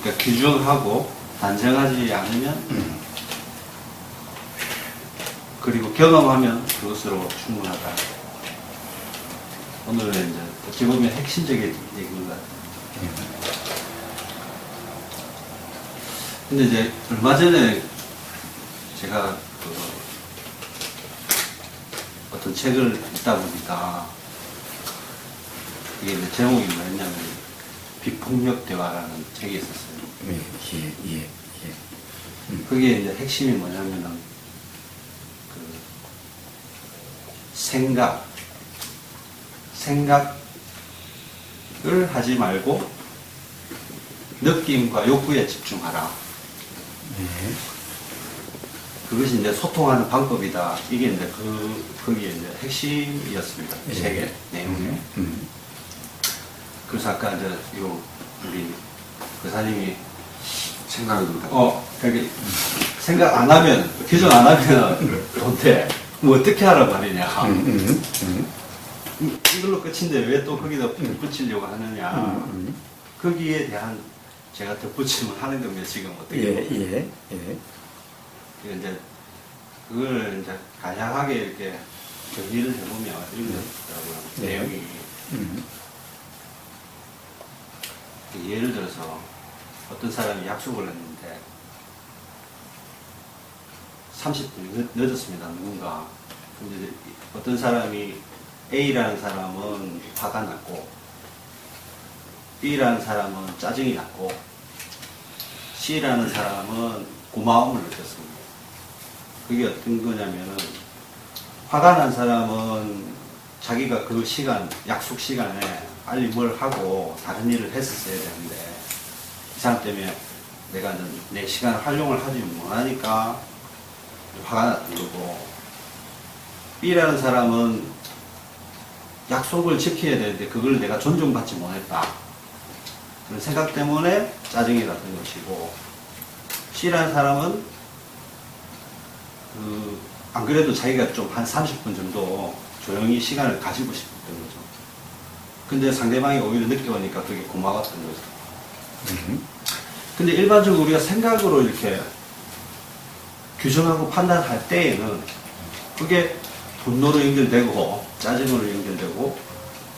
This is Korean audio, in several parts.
그러니까 규정하고 단정하지 않으면 그리고 경험하면 그것으로 충분하다. 오늘은 이제 어찌 보면 핵심적인 얘기인 것 같아요. 근데 이제 얼마 전에 제가 어떤 책을 읽다 보니까 이게 이제 제목이 뭐였냐면 비폭력 대화라는 책이 있었어요. 예. 그게 이제 핵심이 뭐냐면은 그 생각을 하지 말고 느낌과 욕구에 집중하라. 그것이 이제 소통하는 방법이다. 이게 이제 거기에 이제 핵심이었습니다. 이 책의 내용에. 그래서 아까 이제 우리 교사님이 그게 생각 안 하면, 규정 안 하면 돈대. 뭐 어떻게 하란 말이냐. 이걸로 끝인데 왜 또 거기다 덧붙이려고 하느냐. 거기에 대한 제가 덧붙임을 하는 겁니다. 지금 어떻게. 이제 그걸 이제 간략하게 이렇게 정리를 해보면 이런 거더라고요. 내용이. 예를 들어서 어떤 사람이 약속을 했는데 30분이 늦었습니다. 누군가. 근데 어떤 사람이 A라는 사람은 화가 났고 B라는 사람은 짜증이 났고 C라는 사람은 고마움을 느꼈습니다. 그게 어떤 거냐면은 화가 난 사람은 자기가 그 시간, 약속 시간에 빨리 뭘 하고 다른 일을 했었어야 되는데 이 사람 때문에 내가 내 시간을 활용을 하지 못하니까 화가 났던 거고, B라는 사람은 약속을 지켜야 되는데 그걸 내가 존중받지 못했다. 그런 생각 때문에 짜증이 났던 것이고, C라는 사람은 안 그래도 자기가 좀 한 30분 정도 조용히 시간을 가지고 싶었던 거죠. 근데 상대방이 오히려 늦게 오니까 그게 고마웠던 거죠. 근데 일반적으로 우리가 생각으로 이렇게 규정하고 판단할 때에는 그게 분노로 연결되고 짜증으로 연결되고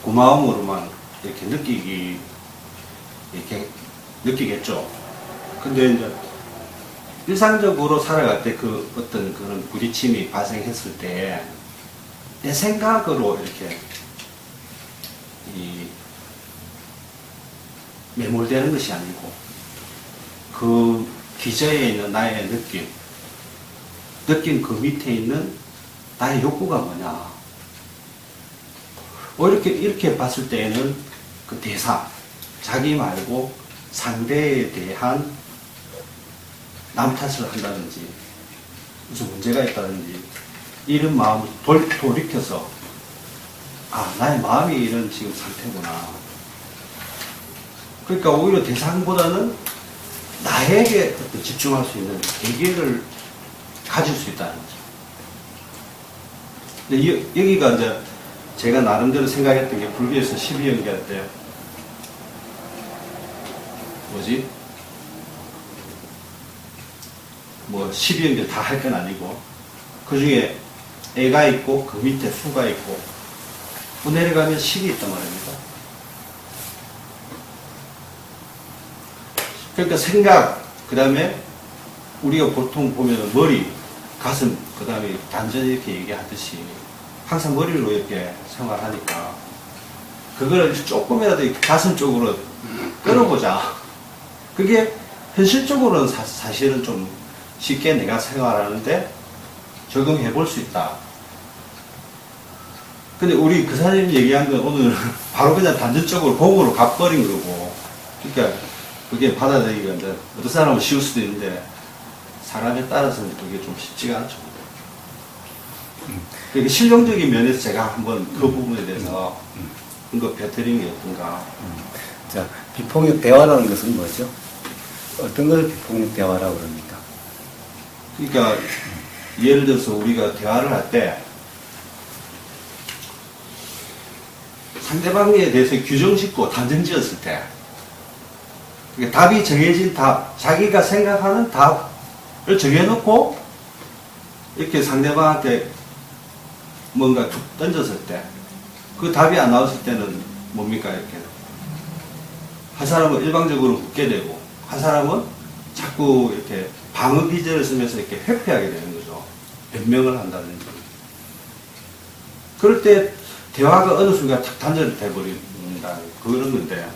고마움으로만 이렇게 느끼겠죠. 근데 이제 일상적으로 살아갈 때 그 어떤 그런 부딪힘이 발생했을 때 내 생각으로 이렇게 매몰되는 것이 아니고 그 기저에 있는 나의 느낌 그 밑에 있는 나의 욕구가 뭐냐. 이렇게 봤을 때에는 그 대사, 자기 말고 상대에 대한 남 탓을 한다든지 무슨 문제가 있다든지 이런 마음을 돌이켜서 나의 마음이 이런 지금 상태구나. 그러니까 오히려 대상보다는 나에게 어떤 집중할 수 있는 계기를 가질 수 있다는 거죠. 근데 여기가 이제 제가 나름대로 생각했던 게 불교에서 12연계할 때 뭐 12연결 다 할 건 아니고 그 중에 애가 있고 그 밑에 수가 있고 또 내려가면 식이 있단 말입니다. 그러니까 생각, 그 다음에 우리가 보통 보면 머리, 가슴, 그 다음에 단전히 이렇게 얘기하듯이 항상 머리로 이렇게 생활하니까 그걸 조금이라도 가슴 쪽으로 끌어보자. 그게 현실적으로는 사실은 좀 쉽게 내가 생활하는데 적용해 볼 수 있다. 근데 우리 그 사장님 얘기한 건 오늘 바로 그냥 단전적으로 공으로 가버린 거고, 그러니까 그게 받아들이기가 이제 어떤 사람은 쉬울 수도 있는데 사람에 따라서는 그게 좀 쉽지가 않죠. 그러니까 실용적인 면에서 제가 한번 그 부분에 대해서 언급해드린 게 어떤가. 자, 비폭력 대화라는 것은 뭐죠? 어떤 걸 비폭력 대화라고 그럽니까? 그러니까 예를 들어서 우리가 대화를 할 때 상대방에 대해서 규정 짓고 단정 지었을 때 그러니까 답이 정해진 답, 자기가 생각하는 답을 정해놓고 이렇게 상대방한테 뭔가 툭 던졌을 때 그 답이 안 나왔을 때는 뭡니까? 이렇게 한 사람은 일방적으로 묻게 되고 한 사람은 자꾸 이렇게 방어 기제를 쓰면서 이렇게 회피하게 되는 거죠. 변명을 한다든지. 그럴 때 대화가 어느 순간 탁 단절돼 버린다. 그런 건데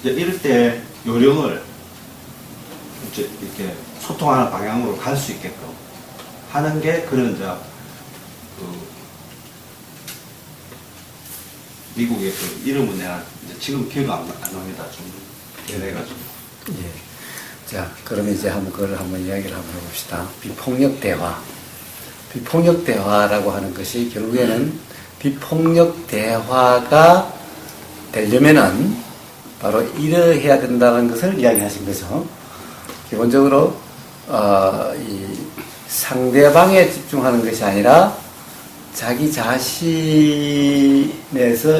이제 이럴 때 요령을 이제 이렇게 소통하는 방향으로 갈 수 있게끔 하는 게 그런 이제 그 미국의 그 이름은 내가 이제 지금 기억 안 납니다. 좀 오래돼가지고. 예. 자, 그러면 이제 한번 그걸 한번 이야기를 한번 해봅시다. 비폭력 대화. 비폭력 대화라고 하는 것이 결국에는 비폭력 대화가 되려면은 바로 이러해야 된다는 것을 이야기하신 거죠. 기본적으로 이 상대방에 집중하는 것이 아니라 자기 자신에서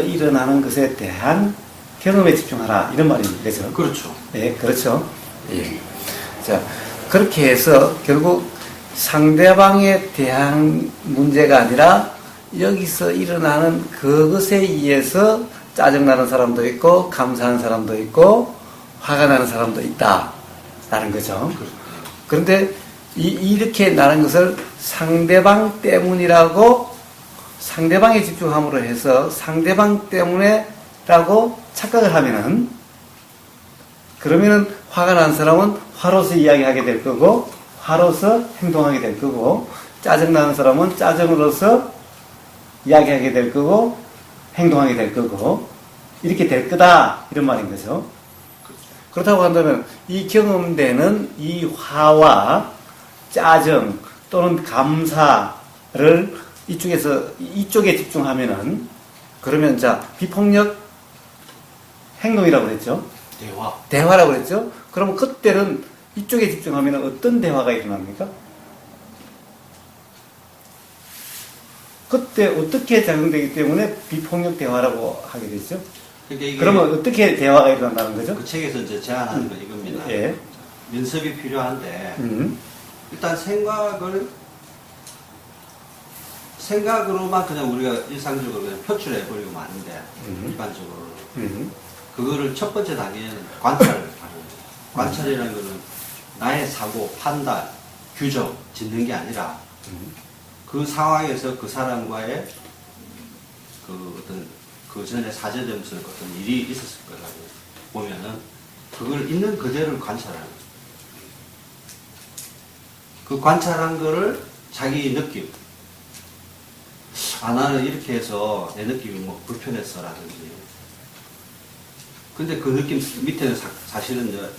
일어나는 것에 대한 경험에 집중하라 이런 말인 거죠. 그렇죠. 예, 그렇죠. 예. 자, 그렇게 해서 결국 상대방에 대한 문제가 아니라 여기서 일어나는 그것에 의해서 짜증나는 사람도 있고 감사하는 사람도 있고 화가 나는 사람도 있다라는 거죠. 그런데 이렇게 나는 것을 상대방 때문이라고 상대방에 집중함으로 해서 상대방 때문에라고 착각을 하면은 그러면은 화가 난 사람은 화로서 이야기하게 될 거고 화로서 행동하게 될 거고 짜증나는 사람은 짜증으로서 이야기하게 될 거고 행동하게 될 거고 이렇게 될 거다 이런 말인 거죠. 그렇다고 한다면 이 경험되는 이 화와 짜증 또는 감사를 이쪽에 집중하면은 그러면 자 비폭력 행동이라고 그랬죠. 대화라고 그랬죠. 그러면 그때는 이쪽에 집중하면 어떤 대화가 일어납니까? 그때 어떻게 작용되기 때문에 비폭력 대화라고 하게 되죠? 그러면 어떻게 대화가 일어난다는 거죠? 그 책에서 이제 제안하는 건 이겁니다. 예. 연습이 필요한데 일단 생각으로만 그냥 우리가 일상적으로 그냥 표출해 버리고 마는데 일반적으로 그거를 첫 번째 단계는 관찰을 하는 거예요. 관찰이라는 거는 나의 사고, 판단, 규정 짓는 게 아니라 그 상황에서 그 사람과의 그 어떤 그 전에 사제점에서 어떤 일이 있었을 거라고 보면은 그걸 있는 그대로 관찰하는 거죠. 그 관찰한 거를 자기 느낌, 나는 이렇게 해서 내 느낌이 뭐 불편했어라든지. 근데 그 느낌 밑에는 사실은 이제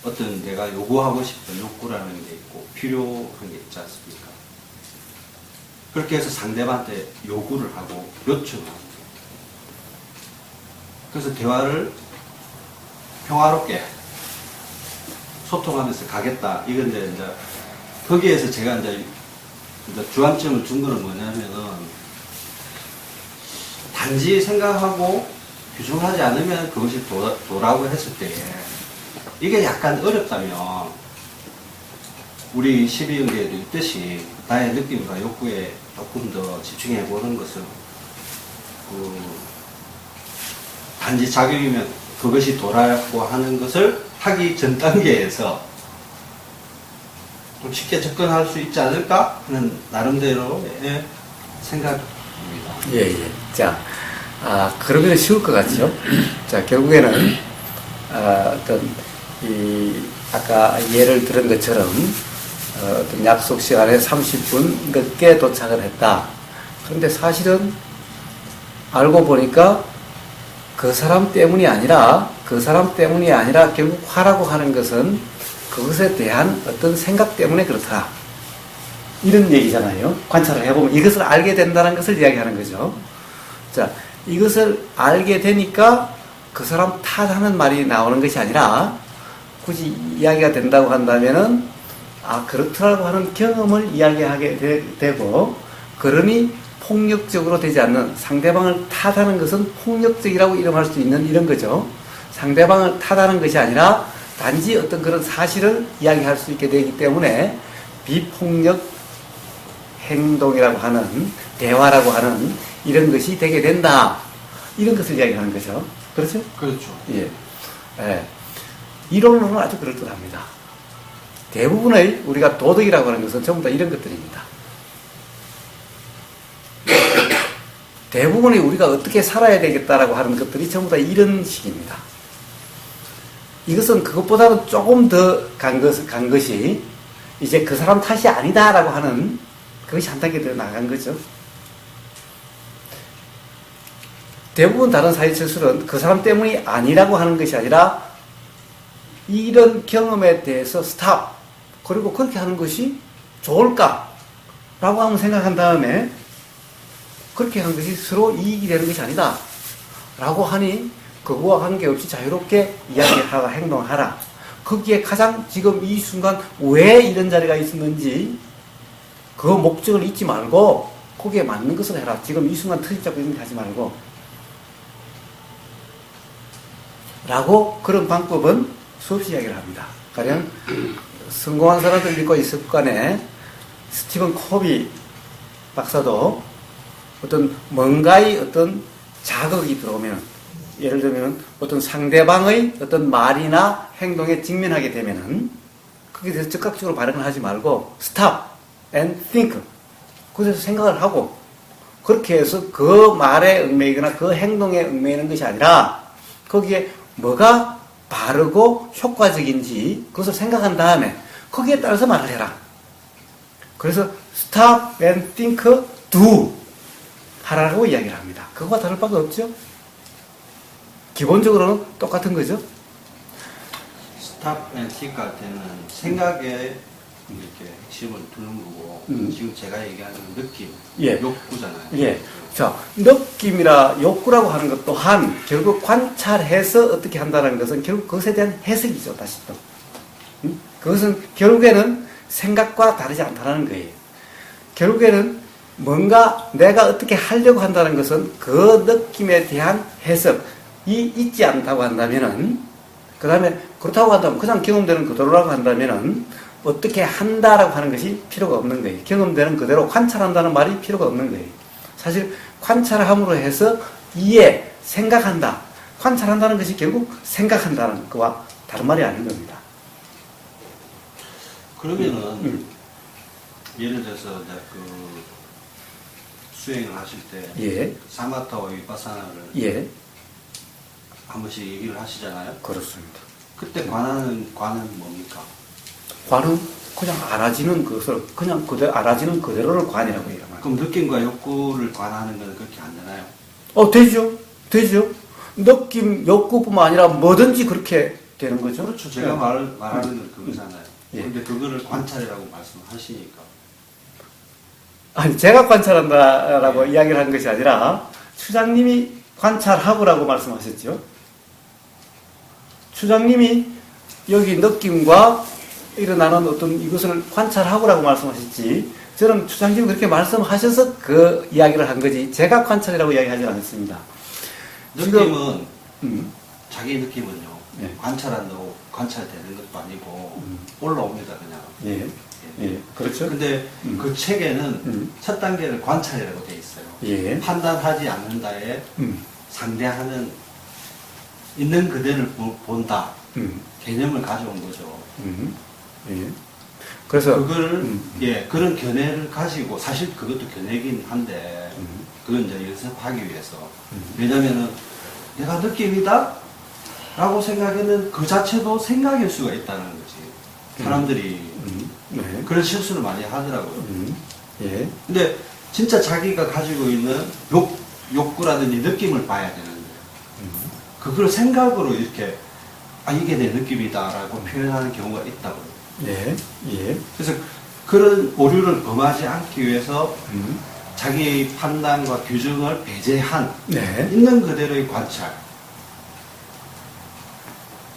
어떤 내가 요구하고 싶은 욕구라는 게 있고 필요한 게 있지 않습니까? 그렇게 해서 상대방한테 요구를 하고 요청을 하고. 그래서 대화를 평화롭게 소통하면서 가겠다. 이건데 이제 거기에서 제가 이제 주안점을 준 거는 뭐냐면은 단지 생각하고 규정하지 않으면 그것이 도라고 했을 때에 이게 약간 어렵다면 우리 12연계에도 있듯이 나의 느낌과 욕구에 조금 더 집중해 보는 것은 단지 작용이면 그것이 도라고 하는 것을 하기 전 단계에서 좀 쉽게 접근할 수 있지 않을까 하는 나름대로의 생각입니다. 예, 예. 자, 그러면 쉬울 것 같죠? 자, 결국에는, 아까 예를 들은 것처럼, 어떤 약속 시간에 30분 늦게 도착을 했다. 그런데 사실은 알고 보니까 그 사람 때문이 아니라 결국 화라고 하는 것은 그것에 대한 어떤 생각 때문에 그렇다. 이런 얘기잖아요. 관찰을 해보면 이것을 알게 된다는 것을 이야기하는 거죠. 자, 이것을 알게 되니까 그 사람 탓하는 말이 나오는 것이 아니라 굳이 이야기가 된다고 한다면은 그렇더라고 하는 경험을 이야기하게 되고 그러니 폭력적으로 되지 않는 상대방을 탓하는 것은 폭력적이라고 이름할 수 있는 이런 거죠. 상대방을 탓하는 것이 아니라 단지 어떤 그런 사실을 이야기할 수 있게 되기 때문에 비폭력 행동이라고 하는, 대화라고 하는 이런 것이 되게 된다. 이런 것을 이야기하는 거죠. 그렇죠? 그렇죠. 예. 예. 이론으로는 아주 그럴듯합니다. 대부분의 우리가 도덕이라고 하는 것은 전부 다 이런 것들입니다. 대부분의 우리가 어떻게 살아야 되겠다라고 하는 것들이 전부 다 이런 식입니다. 이것은 그것보다는 조금 더 간 것이 이제 그 사람 탓이 아니다라고 하는 그것이 한 단계 더 나간 거죠. 대부분 다른 사회처술은 그 사람 때문이 아니라고 하는 것이 아니라 이런 경험에 대해서 스탑, 그리고 그렇게 하는 것이 좋을까? 라고 한번 생각한 다음에 그렇게 하는 것이 서로 이익이 되는 것이 아니다. 라고 하니 그거와 관계없이 자유롭게 이야기하라, 행동하라. 거기에 가장 지금 이 순간 왜 이런 자리가 있었는지 그 목적을 잊지 말고 거기에 맞는 것을 해라. 지금 이 순간 트집 잡고 있는 게 하지 말고. 라고 그런 방법은 수없이 이야기를 합니다. 가령 성공한 사람들 믿고 있을 간에 스티븐 코비 박사도 어떤 뭔가의 어떤 자극이 들어오면, 예를 들면 어떤 상대방의 어떤 말이나 행동에 직면하게 되면은 거기에 대해서 즉각적으로 발언을 하지 말고 stop and think, 그래서 생각을 하고 그렇게 해서 그 말에 얽매이거나 그 행동에 얽매이는 것이 아니라 거기에 뭐가 바르고 효과적인지 그것을 생각한 다음에 거기에 따라서 말을 해라. 그래서 stop and think, do 하라고 이야기를 합니다. 그거와 다를 바가 없죠. 기본적으로는 똑같은 거죠. 스탑 앤 틱 할 때는 생각에 이렇게 핵심을 두는 거고, 지금 제가 얘기하는 느낌, 예. 욕구잖아요. 예. 자, 느낌이라 욕구라고 하는 것 또한 결국 관찰해서 어떻게 한다는 것은 결국 그것에 대한 해석이죠. 다시 또. 그것은 결국에는 생각과 다르지 않다는 거예요. 결국에는 뭔가 내가 어떻게 하려고 한다는 것은 그 느낌에 대한 해석이 있지 않다고 한다면은, 그 다음에 그렇다고 한다면 그냥 경험되는 그대로라고 한다면은 어떻게 한다라고 하는 것이 필요가 없는 거예요. 경험되는 그대로 관찰한다는 말이 필요가 없는 거예요. 사실 관찰함으로 해서 이해, 생각한다. 관찰한다는 것이 결국 생각한다는 것과 다른 말이 아닌 겁니다. 그러면은 예를 들어서 이제 그 수행을 하실 때 예. 사마타와 위파사나를 예. 한 번씩 얘기를 하시잖아요. 그렇습니다. 그때 관은 뭡니까? 관은 그냥 알아지는 것을, 그냥 알아지는 그대로를 관이라고 얘기합니다. 그럼 느낌과 욕구를 관하는 건 그렇게 안 되나요? 되죠. 되죠. 느낌, 욕구뿐만 아니라 뭐든지 그렇게 되는 거죠. 그렇죠. 제가 말하는 건 그거잖아요. 예. 근데 그거를 관찰이라고 말씀하시니까. 아니, 제가 관찰한다라고 이야기를 한 것이 아니라 추장님이 관찰하고라고 말씀하셨죠. 추장님이 여기 느낌과 일어나는 어떤 이것을 관찰하고라고 말씀하셨지, 저는 추장님이 그렇게 말씀하셔서 그 이야기를 한 거지 제가 관찰이라고 이야기하지 않았습니다. 느낌은 자기 느낌은요. 예. 관찰한다고 관찰되는 것도 아니고 올라옵니다 그냥. 예. 예. 그렇죠. 근데 그 책에는 첫 단계를 관찰이라고 돼 있어요. 예. 판단하지 않는다에 상대하는 있는 그대를 본다. 개념을 가져온 거죠. 예. 그래서 그거를 예 그런 견해를 가지고, 사실 그것도 견해긴 한데 그건 이제 연습하기 위해서. 왜냐면은 내가 느낌이다 라고 생각하면 그 자체도 생각일 수가 있다는 거지. 사람들이 네. 그런 실수를 많이 하더라고요. 예. 근데 진짜 자기가 가지고 있는 욕구라든지 느낌을 봐야 되는 거예요. 그걸 생각으로 이렇게 이게 내 느낌이다라고 표현하는 경우가 있다고요. 예. 예. 그래서 그런 오류를 범하지 않기 위해서 자기의 판단과 규정을 배제한 네. 있는 그대로의 관찰.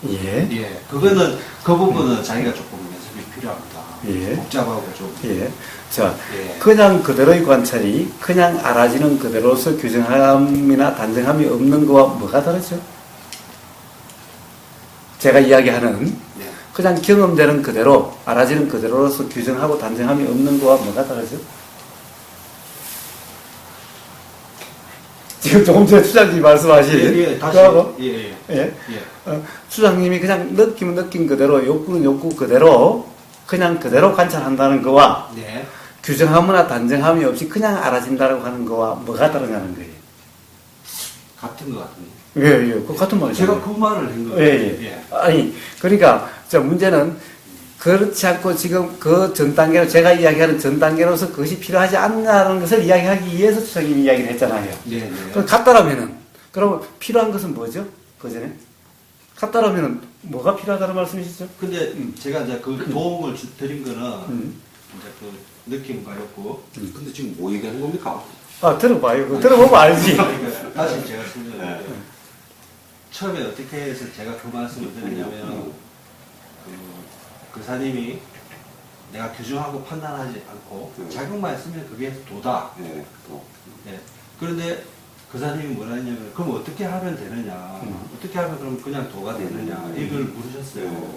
예. 예, 그거는 그 부분은 자기가 조금 연습이 필요합니다. 예. 복잡하고 좀. 예. 자, 예. 그냥 그대로의 관찰이 그냥 알아지는 그대로서 규정함이나 단정함이 없는 거와 뭐가 다르죠? 제가 이야기하는 그냥 경험되는 그대로, 알아지는 그대로로서 규정하고 단정함이 없는 거와 뭐가 다르죠? 지금 조금 전에 추장님이 말씀하신 예, 다시. 그거하고 예. 예? 추장님이 그냥 느끼면 느낀 그대로, 욕구는 욕구 그대로 그냥 그대로 관찰한다는 거와 네. 규정함이나 단정함이 없이 그냥 알아진다고 하는 거와 뭐가 다르냐는 거예요. 같은 것 같은데. 예, 그 같은 말이죠. 제가 그 말을 한 거예요. 예. 아니, 그러니까, 문제는 그렇지 않고 지금 그 전 단계로, 제가 이야기하는 전 단계로서 그것이 필요하지 않냐는 것을 이야기하기 위해서 추장님이 이야기를 했잖아요. 네. 그럼 같다라면은, 그러면 필요한 것은 뭐죠? 그 전에? 같다라면은 뭐가 필요하다는 말씀이시죠? 근데 제가 이제 그 도움을 드린 거는 음. 이제 그 느낌과 욕구. 근데 지금 뭐 얘기하는 겁니까? 아, 들어봐요. 그거 들어보면 알지. 그러니까 다시 제가 설명드릴게요. 처음에 어떻게 해서 제가 그 말씀을 드리냐면 그 사님이 내가 규정하고 판단하지 않고 자격만 있으면 그게 도다. 네. 또. 예. 그런데 그 사람이 뭐라 했냐면 그럼 어떻게 하면 되느냐 어떻게 하면 그럼 그냥 도가 되느냐 이걸 물으셨어요.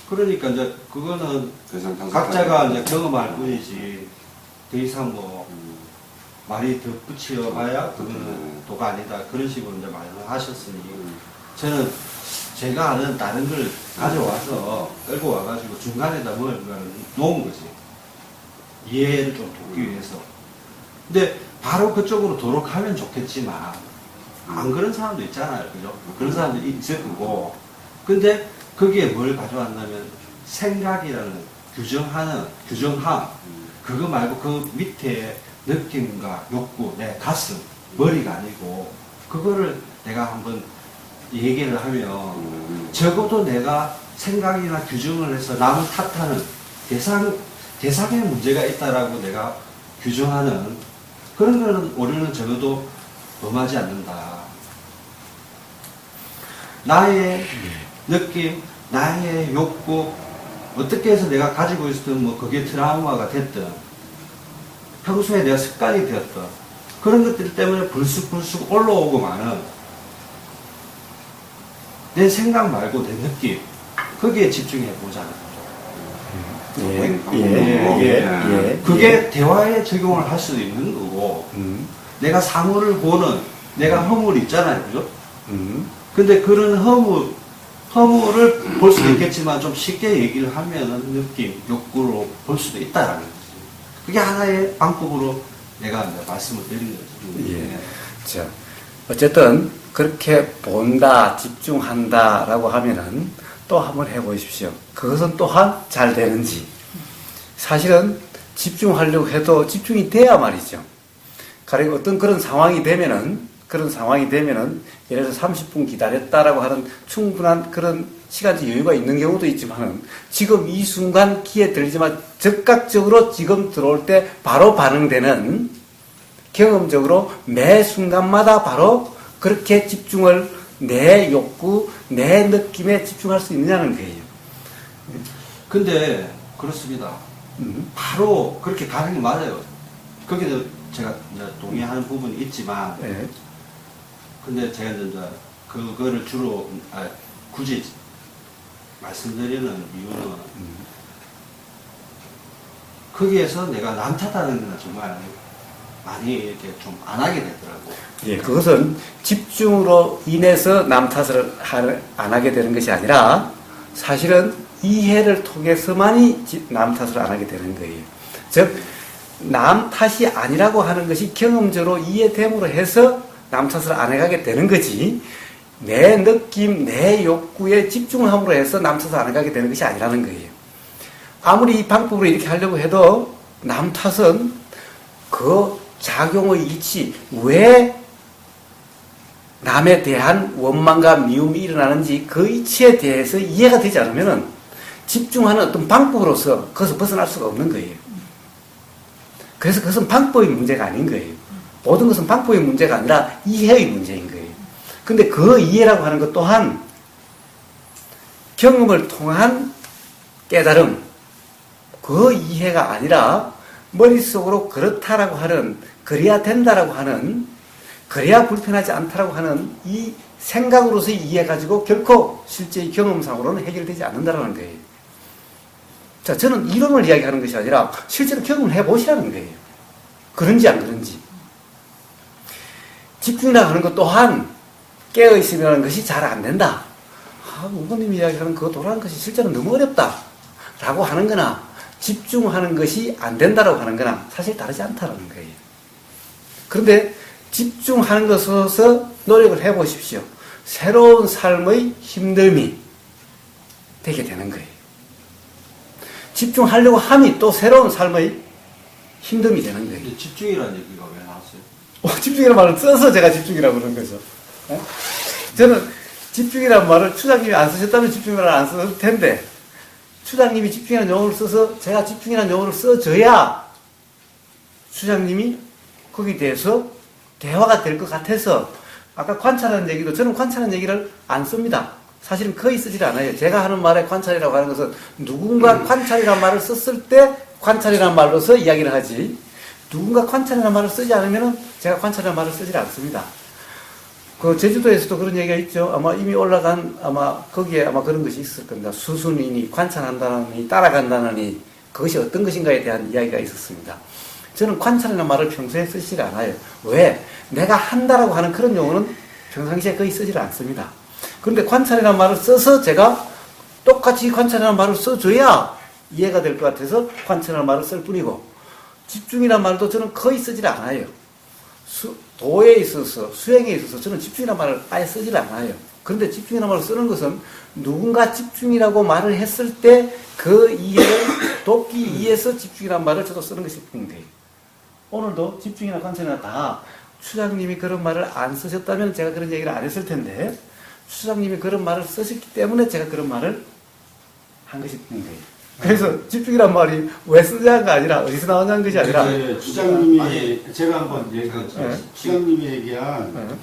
그러니까 이제 그거는 대상 각자가 이제 경험할 뿐이지 더 이상 뭐 말이 덧붙여 봐야 그거는 도가 아니다 그런 식으로 이제 말을 하셨으니 저는 제가 아는 다른 걸 가져와서 끌고 와가지고 중간에다 뭔가를 놓은 거지. 이해를 좀 돕기 위해서. 근데 바로 그쪽으로 도록 하면 좋겠지만 안 그런 사람도 있잖아요. 그죠? 그런 사람도 있을 거고. 근데 거기에 뭘 가져왔냐면 생각이라는 규정함 그거 말고 그 밑에 느낌과 욕구, 내 가슴, 머리가 아니고 그거를 내가 한번 얘기를 하면 적어도 내가 생각이나 규정을 해서 남을 탓하는 대상에 문제가 있다라고 내가 규정하는 그런 거는 우리는 적어도 범하지 않는다. 나의 느낌, 나의 욕구, 어떻게 해서 내가 가지고 있었던 뭐 그게 트라우마가 됐든 평소에 내가 습관이 되었던 그런 것들 때문에 불쑥불쑥 올라오고만은 내 생각 말고 내 느낌 거기에 집중해 보자는 거죠. 그게 대화에 적용을 할 수도 있는 거고 내가 사물을 보는 내가 허물이 있잖아요. 그죠? 근데 그런 허물을 볼 수도 있겠지만 좀 쉽게 얘기를 하면은 느낌, 욕구로 볼 수도 있다라는 거죠. 그게 하나의 방법으로 내가 이제 말씀을 드린 거죠. 예. 자, 어쨌든 그렇게 본다, 집중한다라고 하면은 또 한번 해보십시오. 그것은 또한 잘 되는지. 사실은 집중하려고 해도 집중이 돼야 말이죠. 가령 어떤 그런 상황이 되면은 예를 들어서 30분 기다렸다라고 하는 충분한 그런 시간적 여유가 있는 경우도 있지만은 지금 이 순간 귀에 들리지만 즉각적으로 지금 들어올 때 바로 반응되는 경험적으로 매 순간마다 바로 그렇게 집중을 내 욕구, 내 느낌에 집중할 수 있느냐는 거예요. 근데 그렇습니다. 바로 그렇게 가는 게 맞아요. 거기도 제가 이제 동의하는 부분이 있지만 네. 근데 제가 이제 그거를 주로 굳이 말씀드리는 이유는 거기에서 내가 남 탓하는 건 정말 많이 이렇게 좀 안 하게 되더라고. 예, 그것은 집중으로 인해서 남 탓을 안 하게 되는 것이 아니라 사실은 이해를 통해서만이 남 탓을 안 하게 되는 거예요. 즉, 남 탓이 아니라고 하는 것이 경험적으로 이해됨으로 해서 남 탓을 안 해가게 되는 거지, 내 느낌, 내 욕구에 집중을 함으로 해서 남 탓을 안 해가게 되는 것이 아니라는 거예요. 아무리 이 방법으로 이렇게 하려고 해도 남 탓은 그 작용의 이치, 왜 남에 대한 원망과 미움이 일어나는지 그 이치에 대해서 이해가 되지 않으면 집중하는 어떤 방법으로서 그것을 벗어날 수가 없는 거예요. 그래서 그것은 방법의 문제가 아닌 거예요. 모든 것은 방법의 문제가 아니라 이해의 문제인 거예요. 근데 그 이해라고 하는 것 또한 경험을 통한 깨달음, 그 이해가 아니라 머릿속으로 그렇다라고 하는, 그래야 된다라고 하는 그래야 불편하지 않다라고 하는 이 생각으로서 이해가지고 결코 실제의 경험상으로는 해결되지 않는다는 거예요. 자, 저는 이론을 이야기하는 것이 아니라 실제로 경험을 해보시라는 거예요. 그런지 안 그런지. 집중이라고 하는 것 또한 깨어있음이라는 것이 잘 안 된다. 우고님이 이야기하는 그거 도라는 것이 실제로 너무 어렵다. 라고 하는 거나 집중하는 것이 안 된다라고 하는 거나 사실 다르지 않다는 거예요. 그런데 집중하는 것으로서 노력을 해보십시오. 새로운 삶의 힘듦이 되게 되는 거예요. 집중하려고 함이 또 새로운 삶의 힘듦이 되는 거예요. 근데 집중이라는 얘기가 왜 나왔어요? 집중이라는 말을 써서 제가 집중이라고 그런 거죠. 저는 집중이라는 말을 추장님이 안 쓰셨다면 집중이라는 말을 안 썼을 텐데, 추장님이 집중이라는 용어를 써서 제가 집중이라는 용어를 써줘야 추장님이 거기에 대해서 대화가 될 것 같아서, 아까 관찰하는 얘기도 저는 관찰하는 얘기를 안 씁니다. 사실은 거의 쓰질 않아요. 제가 하는 말에 관찰이라고 하는 것은 누군가 관찰이라는 말을 썼을 때 관찰이라는 말로서 이야기를 하지, 누군가 관찰이라는 말을 쓰지 않으면 제가 관찰이라는 말을 쓰질 않습니다. 그 제주도에서도 그런 얘기가 있죠. 아마 이미 올라간 아마 거기에 아마 그런 것이 있을 겁니다. 수순이니 관찰한다느니 따라간다느니 그것이 어떤 것인가에 대한 이야기가 있었습니다. 저는 관찰이라는 말을 평소에 쓰지 않아요. 왜? 내가 한다라고 하는 그런 용어는 평상시에 거의 쓰지 않습니다. 그런데 관찰이라는 말을 써서 제가 똑같이 관찰이라는 말을 써줘야 이해가 될 것 같아서 관찰이라는 말을 쓸 뿐이고, 집중이라는 말도 저는 거의 쓰지 않아요. 도에 있어서, 수행에 있어서 저는 집중이라는 말을 아예 쓰질 않아요. 그런데 집중이라는 말을 쓰는 것은 누군가 집중이라고 말을 했을 때 그 이해를 돕기 위해서 집중이라는 말을 저도 쓰는 것일 뿐인데, 오늘도 집중이나 관찰이나 다 추장님이 그런 말을 안 쓰셨다면 제가 그런 얘기를 안 했을 텐데, 추장님이 그런 말을 쓰셨기 때문에 제가 그런 말을 한 것일 뿐인 거예요. 그래서 집중이란 말이 왜 쓰자가 아니라 어디서 나오냐는 것이 아니라, 주장님이 제가 한번 얘기하죠. 네. 주장님이 얘기한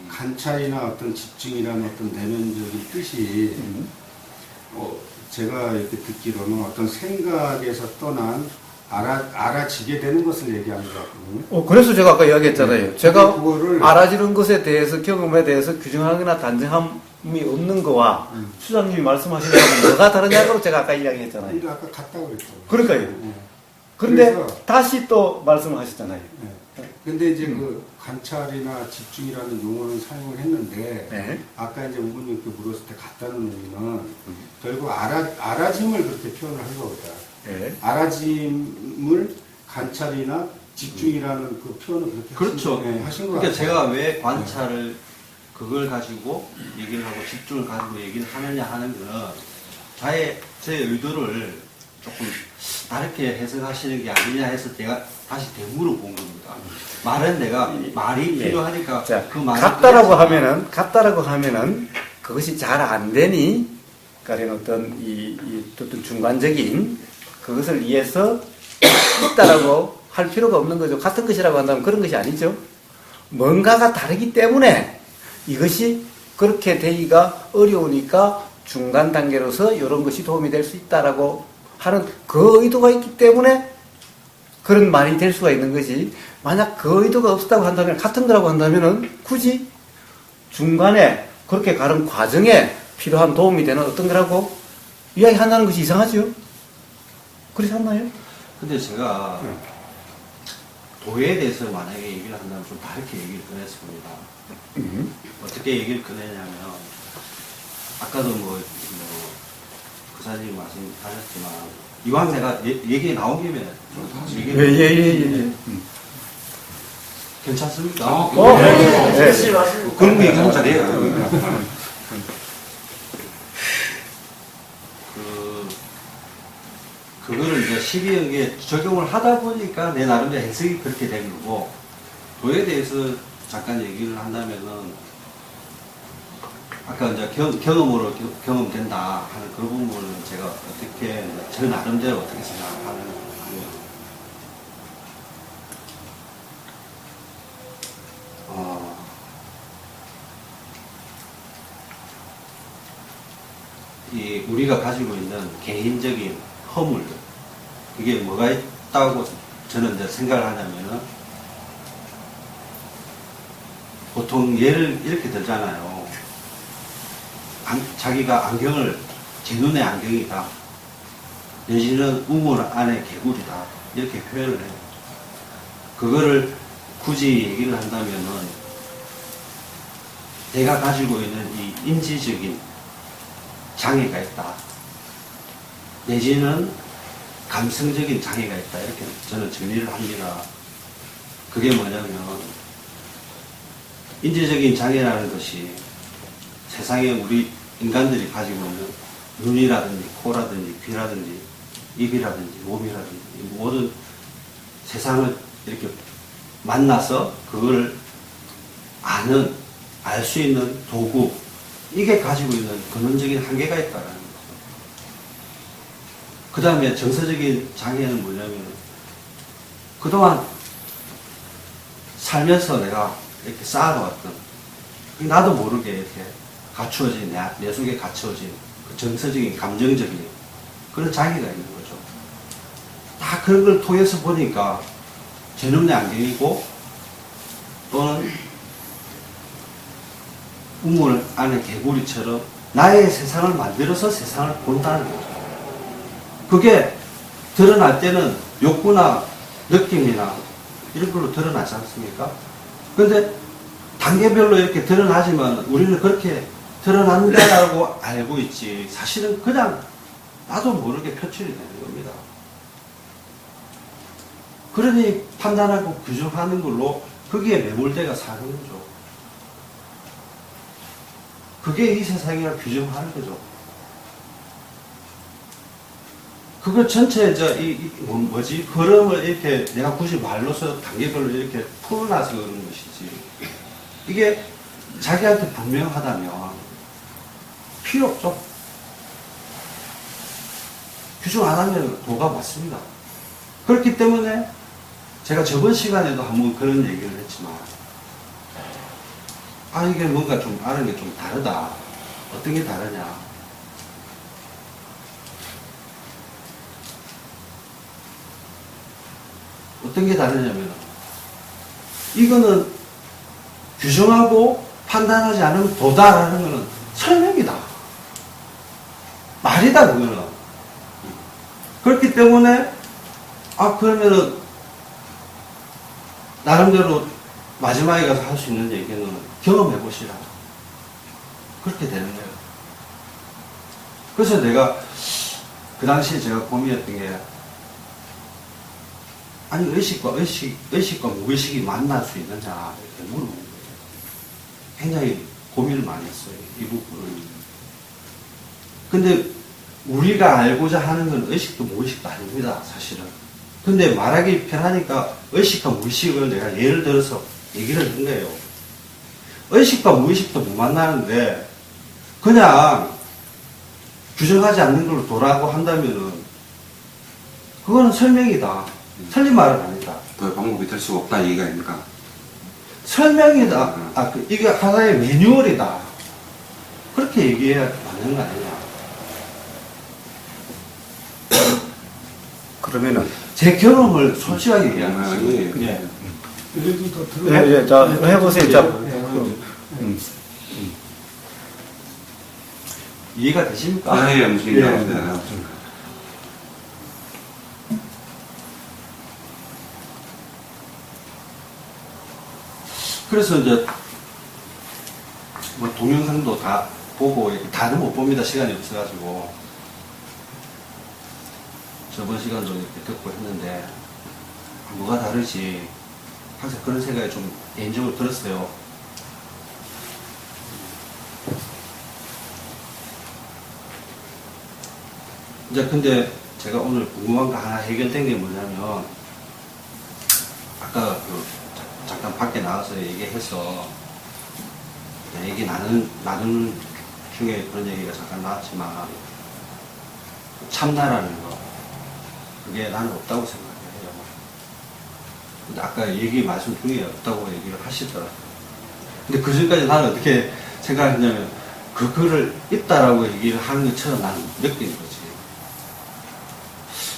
관찰이나 어떤 집중이라는 어떤 내면적인 뜻이 제가 이렇게 듣기로는 어떤 생각에서 떠난 알아지게 되는 것을 얘기하는 것 같거든요. 그래서 제가 아까 이야기했잖아요. 제가 그거를 알아지는 것에 대해서, 경험에 대해서 규정하거나 단정함이 없는 거와 추장님이 말씀하시는 거는 뭐가 다르냐고 제가 아까 이야기했잖아요. 근데 아까 같다고 그랬죠. 그러니까요. 그런데 다시 또 말씀을 하셨잖아요. 근데 이제 그 관찰이나 집중이라는 용어는 사용을 했는데, 네. 아까 이제 우군님께 물었을 때 같다는 의미는 결국 알아짐을 그렇게 표현을 한 거거든. 네. 알아짐을 관찰이나 집중이라는 그 표현을 그렇게 그렇죠. 하신 거 그러니까 같아요. 제가 왜 관찰을 그걸 가지고 얘기를 하고 집중을 가지고 얘기를 하느냐 하는 거는 제 의도를 조금 다르게 해석하시는 게 아니냐 해서 제가 다시 되물어 본 겁니다. 말은 내가 말이 필요하니까 자, 그 말을 같다라고 하면은 그것이 잘 안 되니, 그러니까 어떤 어떤 중간적인 그것을 위해서 있다라고 할 필요가 없는 거죠. 같은 것이라고 한다면 그런 것이 아니죠. 뭔가가 다르기 때문에 이것이 그렇게 되기가 어려우니까 중간 단계로서 이런 것이 도움이 될 수 있다라고 하는 그 의도가 있기 때문에 그런 말이 될 수가 있는 거지. 만약 그 의도가 없었다고 한다면, 같은 거라고 한다면은 굳이 중간에 그렇게 가는 과정에 필요한 도움이 되는 어떤 거라고 이야기한다는 것이 이상하죠? 그렇지 않나요? 근데 제가 도에 대해서 만약에 얘기를 한다면 좀 다르게 얘기를 꺼냈습니다. 어떻게 얘기를 꺼내냐면, 아까도 그사님 말씀하셨지만, 이왕 내가 얘기 나온 김에 좀 얘기를 예. 괜찮습니까? 네. 그런 거 얘기하면 잘해요. 그거를 이제 12연기에 적용을 하다 보니까 내 나름대로 해석이 그렇게 된 거고, 도에 대해서 잠깐 얘기를 한다면은, 아까 이제 경험으로 경험된다 하는 그 부분을 제가 어떻게, 저 나름대로 어떻게 생각하는 거예요. 우리가 가지고 있는 개인적인 허물, 그게 뭐가 있다고 저는 이제 생각을 하냐면은, 보통 예를 이렇게 들잖아요. 자기가 안경을, 제 눈에 안경이다. 내지는 우물 안에 개구리다. 이렇게 표현을 해요. 그거를 굳이 얘기를 한다면은 내가 가지고 있는 이 인지적인 장애가 있다. 내지는 감성적인 장애가 있다. 이렇게 저는 정리를 합니다. 그게 뭐냐면 인지적인 장애라는 것이 세상에 우리 인간들이 가지고 있는 눈이라든지 코라든지 귀라든지 입이라든지 몸이라든지 모든 세상을 이렇게 만나서 그걸 아는, 알 수 있는 도구, 이게 가지고 있는 근원적인 한계가 있다는 거죠. 그 다음에 정서적인 장애는 뭐냐면 그동안 살면서 내가 이렇게 쌓아놓았던, 나도 모르게 이렇게 갖추어진, 내 속에 갖추어진 그 정서적인, 감정적인 그런 장애가 있는 거죠. 다 그런 걸 통해서 보니까 제 눈에 안경이고 또는 우물 안에 개구리처럼 나의 세상을 만들어서 세상을 본다는 거죠. 그게 드러날 때는 욕구나 느낌이나 이런 걸로 드러나지 않습니까? 근데 단계별로 이렇게 드러나지만 우리는 그렇게 드러난다라고 알고 있지 사실은 그냥 나도 모르게 표출이 되는 겁니다. 그러니 판단하고 규정하는 걸로 거기에 매몰돼가 사는 거죠. 그게 이 세상이라 규정하는 거죠. 그걸 전체 흐름을 이렇게 내가 굳이 말로서 단계별로 이렇게 풀어놔서 그런 것이지. 이게 자기한테 분명하다면 필요 없죠. 규정 안 하면 도가 맞습니다. 그렇기 때문에 제가 저번 시간에도 한번 그런 얘기를 했지만, 이게 뭔가 좀 아는 게 좀 다르다. 어떤 게 다르냐. 어떤 게 다르냐면, 이거는 규정하고 판단하지 않으면 도다라는 거는 설명이다. 말이다, 그거는. 그렇기 때문에, 그러면은, 나름대로 마지막에 가서 할 수 있는 얘기는 경험해 보시라. 그렇게 되는 거예요. 그래서 내가, 그 당시에 제가 고민했던 게, 의식과 무의식이 만날 수 있느냐, 이렇게 물어보는 거예요. 굉장히 고민을 많이 했어요, 이 부분을. 근데 우리가 알고자 하는 건 의식도 무의식도 아닙니다, 사실은. 근데 말하기 편하니까 의식과 무의식을 내가 예를 들어서 얘기를 한 거예요. 의식과 무의식도 못 만나는데 그냥 규정하지 않는 걸로 도라고 한다면은 그거는 설명이다. 틀린 말은 아니다. 더 방법이 될 수가 없다, 이 얘기가 아닙니까? 설명이다. 이게 하나의 매뉴얼이다. 그렇게 얘기해야 맞는 거 아니냐. 그러면은 제 경험을 솔직하게 얘기하는 거죠. 예. 얘기 더 들어. 자, 해보세요. 자, 이해가 되십니까? 예, 무슨 예. 얘기입니다. 그래서 이제 뭐 동영상도 다 보고 다는 못 봅니다. 시간이 없어가지고 저번 시간도 이렇게 듣고 했는데 뭐가 다르지 항상 그런 생각이 좀 개인적으로 들었어요. 이제 근데 제가 오늘 궁금한 거 하나 해결된 게 뭐냐면 아까 잠깐 밖에 나가서 얘기해서 얘기 나누는 중에 그런 얘기가 잠깐 나왔지만 참나라는 거 그게 나는 없다고 생각해요. 근데 아까 말씀 중에 없다고 얘기를 하시더라고요. 근데 그 전까지 나는 어떻게 생각했냐면 그거를 있다라고 얘기를 하는 것처럼 나는 느끼는 거지.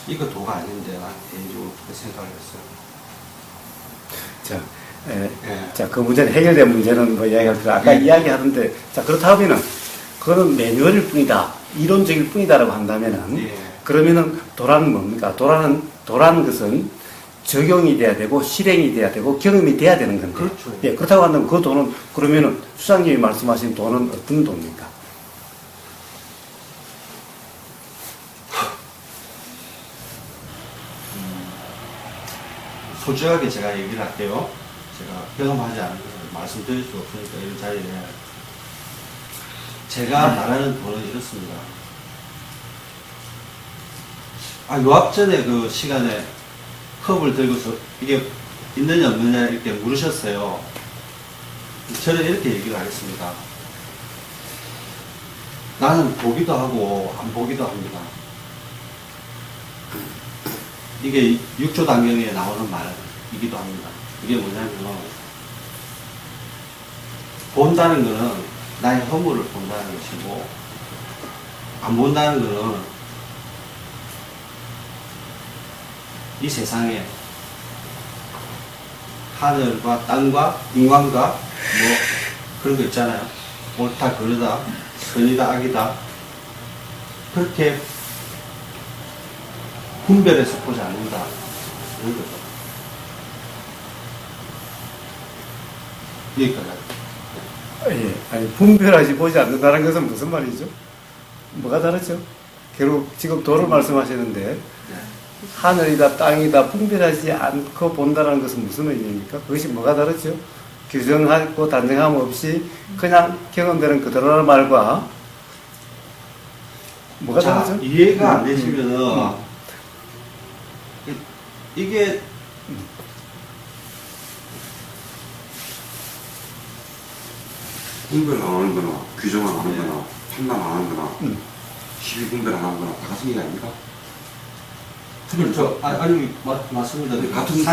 이거 도가 아닌데 난 개인적으로 그렇게 생각을 했어요. 자, 예. 예. 자, 그 문제는 해결된 문제는 뭐 이야기할 필요 아까 예. 이야기하는데 자, 그렇다 하면은 그거는 매뉴얼일 뿐이다. 이론적일 뿐이다라고 한다면은 예. 그러면은 도라는 뭡니까? 도라는 것은 적용이 돼야 되고 실행이 돼야 되고 경험이 돼야 되는 건데. 그렇죠. 예, 그렇다고 한다면 그 돈은 그러면은 수장님이 말씀하신 돈은 어떤 돈입니까? 솔직하게 제가 얘기를 할게요. 제가 경험하지 않은 것을 말씀드릴 수 없으니까 이 자리에 제가 말하는 돈은 이렇습니다. 유학전에 그 시간에 컵을 들고서 이게 있느냐 없느냐 이렇게 물으셨어요. 저는 이렇게 얘기를 하겠습니다. 나는 보기도 하고 안 보기도 합니다. 이게 6조 단경에 나오는 말이기도 합니다. 이게 뭐냐면 본다는 거는 나의 허물을 본다는 것이고 안 본다는 거는 이 세상에 하늘과 땅과 인간과 뭐 그런 거 있잖아요. 옳다 그르다 선이다 악이다 그렇게 분별해서 보지 않는다 그런 거죠. 여기까지. 예, 아니 분별하지 보지 않는다는 것은 무슨 말이죠? 뭐가 다르죠? 결국 지금 도를 말씀하시는데 네. 하늘이다 땅이다 분별하지 않고 본다는 것은 무슨 의미입니까? 그것이 뭐가 다르죠? 규정하고 단정함 없이 그냥 경험되는 그대로라는 말과 뭐가 자, 다르죠? 이해가 안 되시면은 이게 분별 안 하는 거나 규정 안 하는 거나 판단 안 하는 거나 시비 분별 안 하는 거나 다 같은 게 아닙니까? 그렇죠. 아니 맞습니다. 네, 같은-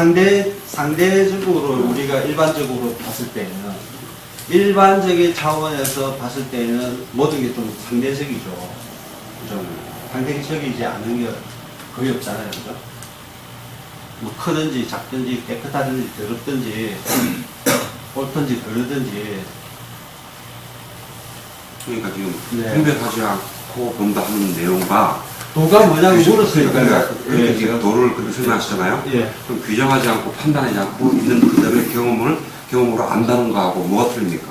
상대적으로 우리가 일반적으로 봤을 때는 일반적인 차원에서 봤을 때는 모든 게 좀 상대적이죠. 그죠? 상대적이지 않은 게 거의 없잖아요. 그죠? 뭐 크든지 작든지 깨끗하든지 더럽든지 옳든지 그르든지 그러니까 지금 네. 분별하지 않고 본다 하는 내용과 도가 뭐냐고 그러니까 물었으니까 그렇게 지금 도를 그렇게 설명하시잖아요. 예. 그럼 규정하지 않고 판단하지 않고 있는 그대로의 경험으로 안다는 거하고 뭐가 틀립니까?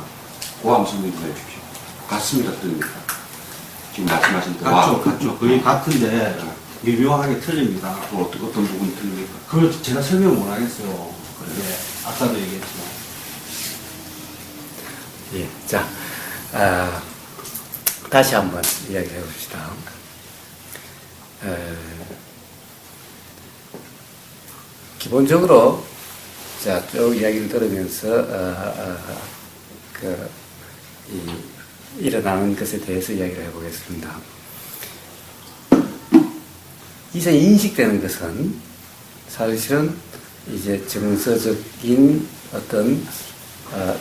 그거 한번 설명해 주십시오. 같습니다, 틀립니까? 지금 말씀하신 도와 같죠. 거의 같은데 미묘하게 틀립니다. 어떤 부분이 틀립니까? 그걸 제가 설명 못 하겠어요. 예, 아까도 얘기했지만. 예, 자, 다시 한번 이야기해 봅시다. 기본적으로 자, 쭉 이야기를 들으면서 일어나는 것에 대해서 이야기를 해보겠습니다. 이제 인식되는 것은 사실은 이제 정서적인 어떤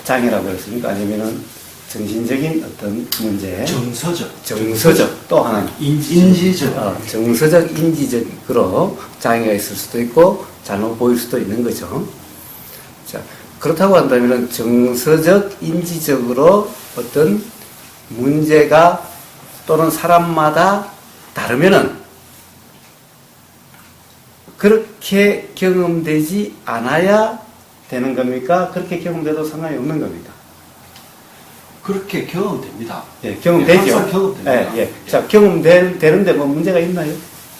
장애라고 했습니까? 아니면은 정신적인 어떤 문제, 정서적 또 하나 인지적. 정서적 인지적으로 장애가 있을 수도 있고 잘못 보일 수도 있는 거죠. 자, 그렇다고 한다면 정서적 인지적으로 어떤 문제가 또는 사람마다 다르면은 그렇게 경험되지 않아야 되는 겁니까? 그렇게 경험돼도 상관이 없는 겁니까? 그렇게 경험됩니다. 예, 경험되죠. 항상 경험됩니다. 예, 예. 자, 경험되는데 뭐 문제가 있나요?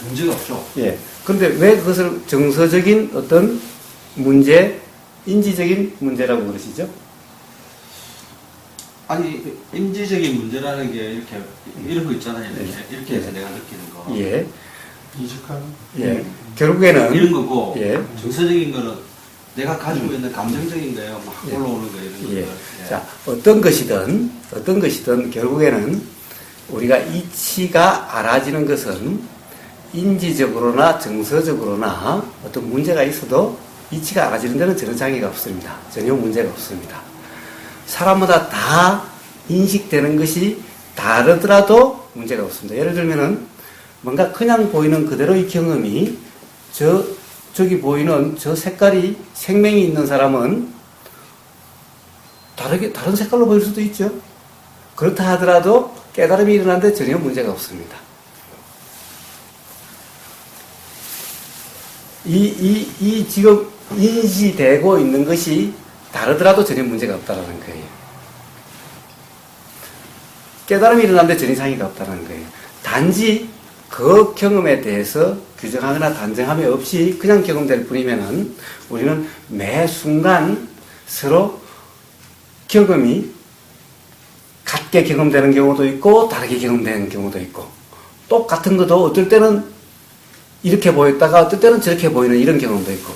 문제가 없죠. 예. 근데 왜 그것을 정서적인 어떤 문제, 인지적인 문제라고 그러시죠? 아니, 인지적인 문제라는 게 이렇게, 이런 거 있잖아요. 이렇게 해서 내가 느끼는 거. 예. 인식하는 예. 결국에는 이런 거고, 예. 정서적인 거는 내가 가지고 있는 감정적인 거예요. 막 예. 올라오는 거, 이런 거. 예. 자, 어떤 것이든 결국에는 우리가 이치가 알아지는 것은 인지적으로나 정서적으로나 어떤 문제가 있어도 이치가 알아지는 데는 전혀 장애가 없습니다. 전혀 문제가 없습니다. 사람마다 다 인식되는 것이 다르더라도 문제가 없습니다. 예를 들면은 뭔가 그냥 보이는 그대로의 경험이 저기 보이는 저 색깔이 생명이 있는 사람은 다른 색깔로 보일 수도 있죠. 그렇다 하더라도 깨달음이 일어나는데 전혀 문제가 없습니다. 지금 인지되고 있는 것이 다르더라도 전혀 문제가 없다는 거예요. 깨달음이 일어나는데 전혀 상의가 없다는 거예요. 단지 그 경험에 대해서 규정하거나 단정함이 없이 그냥 경험될 뿐이면은 우리는 매 순간 서로 경험이 같게 경험되는 경우도 있고 다르게 경험되는 경우도 있고 똑같은 것도 어떨 때는 이렇게 보였다가 어떨 때는 저렇게 보이는 이런 경험도 있고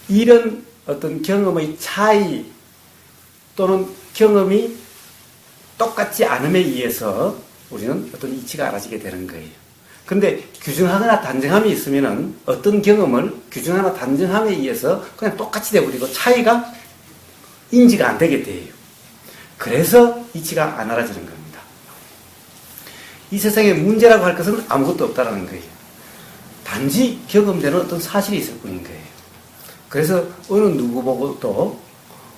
이런 어떤 경험의 차이 또는 경험이 똑같지 않음에 의해서 우리는 어떤 이치가 알아지게 되는 거예요. 근데 규정하거나 단정함이 있으면은 어떤 경험을 규정하거나 단정함에 의해서 그냥 똑같이 되어버리고 차이가 인지가 안 되게 돼요. 그래서 이치가 안 알아지는 겁니다. 이 세상에 문제라고 할 것은 아무것도 없다라는 거예요. 단지 경험되는 어떤 사실이 있을 뿐인 거예요. 그래서 어느 누구 보고도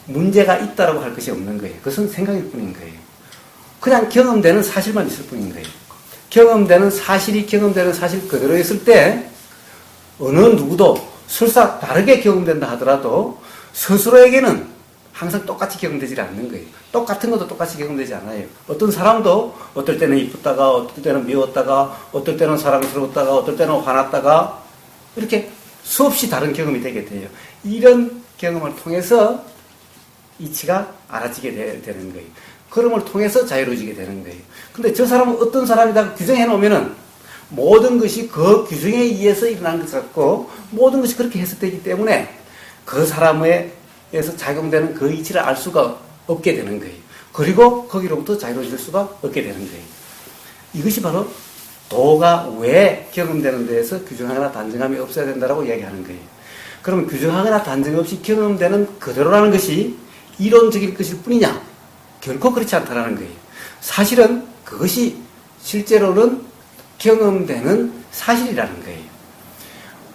문제가 있다라고 할 것이 없는 거예요. 그것은 생각일 뿐인 거예요. 그냥 경험되는 사실만 있을 뿐인 거예요. 경험되는 사실이 경험되는 사실 그대로 있을 때 어느 누구도 설사 다르게 경험된다 하더라도 스스로에게는 항상 똑같이 경험되지 않는 거예요. 똑같은 것도 똑같이 경험되지 않아요. 어떤 사람도 어떨 때는 이쁘다가 어떨 때는 미웠다가 어떨 때는 사랑스러웠다가 어떨 때는 화났다가 이렇게 수없이 다른 경험이 되게 돼요. 이런 경험을 통해서 이치가 알아지게 되는 거예요. 그럼을 통해서 자유로워지게 되는 거예요. 근데 저 사람은 어떤 사람이다 규정해 놓으면은 모든 것이 그 규정에 의해서 일어난 것 같고 모든 것이 그렇게 해석되기 때문에 그 사람에서 작용되는 그 이치를 알 수가 없게 되는 거예요. 그리고 거기로부터 자유로워질 수가 없게 되는 거예요. 이것이 바로 도가 왜 경험되는 데에서 규정하거나 단정함이 없어야 된다고 이야기하는 거예요. 그러면 규정하거나 단정 없이 경험되는 그대로라는 것이 이론적일 것일 뿐이냐? 결코 그렇지 않다라는 거예요. 사실은 그것이 실제로는 경험되는 사실이라는 거예요.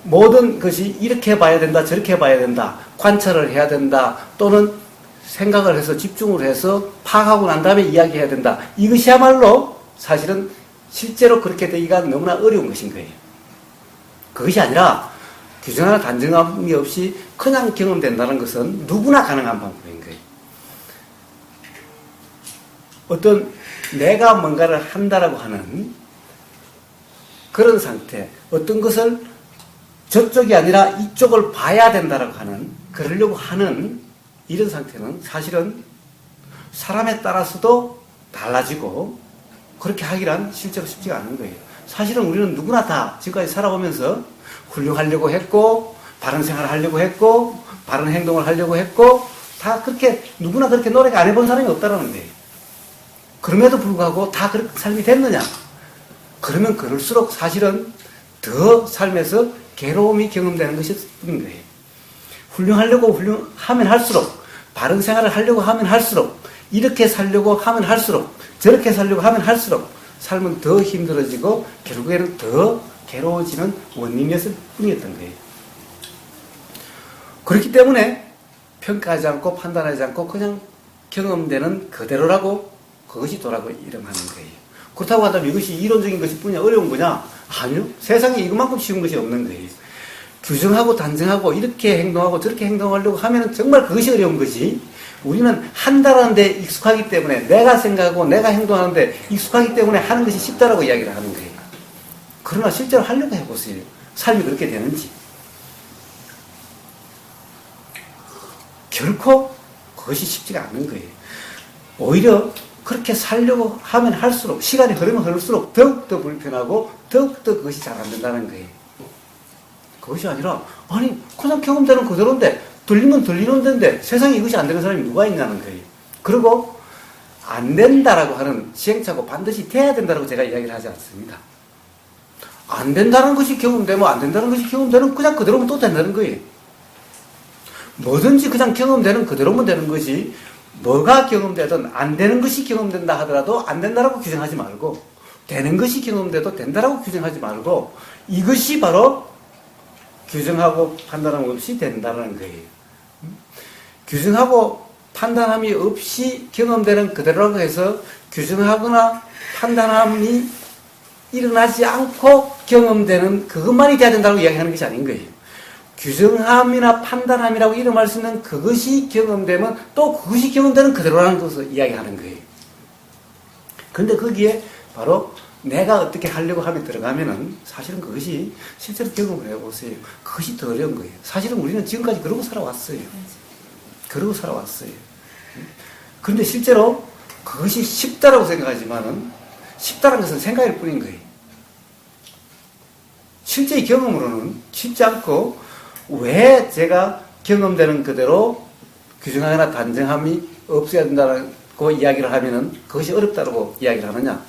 모든 것이 이렇게 봐야 된다, 저렇게 봐야 된다, 관찰을 해야 된다, 또는 생각을 해서 집중을 해서 파악하고 난 다음에 이야기해야 된다. 이것이야말로 사실은 실제로 그렇게 되기가 너무나 어려운 것인 거예요. 그것이 아니라 규정하나 단정함이 없이 그냥 경험된다는 것은 누구나 가능한 방법인 거예요. 어떤 내가 뭔가를 한다라고 하는 그런 상태, 어떤 것을 저쪽이 아니라 이쪽을 봐야 된다라고 하는, 그러려고 하는 이런 상태는 사실은 사람에 따라서도 달라지고 그렇게 하기란 실제로 쉽지가 않은 거예요. 사실은 우리는 누구나 다 지금까지 살아오면서 훌륭하려고 했고 바른 생활을 하려고 했고 바른 행동을 하려고 했고 다 그렇게 누구나 그렇게 노력 안 해본 사람이 없다라는 거예요. 그럼에도 불구하고 다 그렇게 삶이 됐느냐? 그러면 그럴수록 사실은 더 삶에서 괴로움이 경험되는 것이 뿐인 거예요. 훌륭하려고 하면 할수록 바른 생활을 하려고 하면 할수록 이렇게 살려고 하면 할수록 저렇게 살려고 하면 할수록 삶은 더 힘들어지고 결국에는 더 괴로워지는 원인이었을 뿐이었던 거예요. 그렇기 때문에 평가하지 않고 판단하지 않고 그냥 경험되는 그대로라고 그것이 도라고 이름하는 거예요. 그렇다고 한다면 이것이 이론적인 것이 뿐이냐 어려운 거냐? 아니요. 세상에 이것만큼 쉬운 것이 없는 거예요. 규정하고 단정하고 이렇게 행동하고 저렇게 행동하려고 하면 정말 그것이 어려운 거지. 우리는 한다라는 데 익숙하기 때문에 내가 생각하고 내가 행동하는데 익숙하기 때문에 하는 것이 쉽다라고 이야기를 하는 거예요. 그러나 실제로 하려고 해보세요. 삶이 그렇게 되는지. 결코 그것이 쉽지가 않는 거예요. 오히려 그렇게 살려고 하면 할수록 시간이 흐르면 흐를수록 더욱더 불편하고 더욱더 그것이 잘 안 된다는 거예요. 그것이 아니라 아니 그냥 경험되는 그대로인데 들리면 들리는 데인데 세상에 이것이 안 되는 사람이 누가 있냐는 거예요. 그리고 안 된다라고 하는 시행착오 반드시 돼야 된다라고 제가 이야기를 하지 않습니다. 안 된다는 것이 경험되면 안 된다는 것이 경험되는 그냥 그대로면 또 된다는 거예요. 뭐든지 그냥 경험되는 그대로면 되는 것이 뭐가 경험되든 안 되는 것이 경험된다 하더라도 안 된다라고 규정하지 말고 되는 것이 경험돼도 된다라고 규정하지 말고 이것이 바로 규정하고 판단하는 것이 된다는 거예요. 규정하고 판단함이 없이 경험되는 그대로라고 해서 규정하거나 판단함이 일어나지 않고 경험되는 그것만이 돼야 된다고 이야기하는 것이 아닌 거예요. 규정함이나 판단함이라고 이름할 수 있는 그것이 경험되면 또 그것이 경험되는 그대로라는 것을 이야기하는 거예요. 그런데 거기에 바로 내가 어떻게 하려고 하면 들어가면은 사실은 그것이 실제로 경험을 해보세요. 그것이 더 어려운 거예요. 사실은 우리는 지금까지 그러고 살아왔어요. 그러고 살아왔어요. 그런데 실제로 그것이 쉽다라고 생각하지만은 쉽다는 것은 생각일 뿐인 거예요. 실제의 경험으로는 쉽지 않고 왜 제가 경험되는 그대로 규정하거나 단정함이 없어야 된다고 이야기를 하면은 그것이 어렵다고 이야기를 하느냐?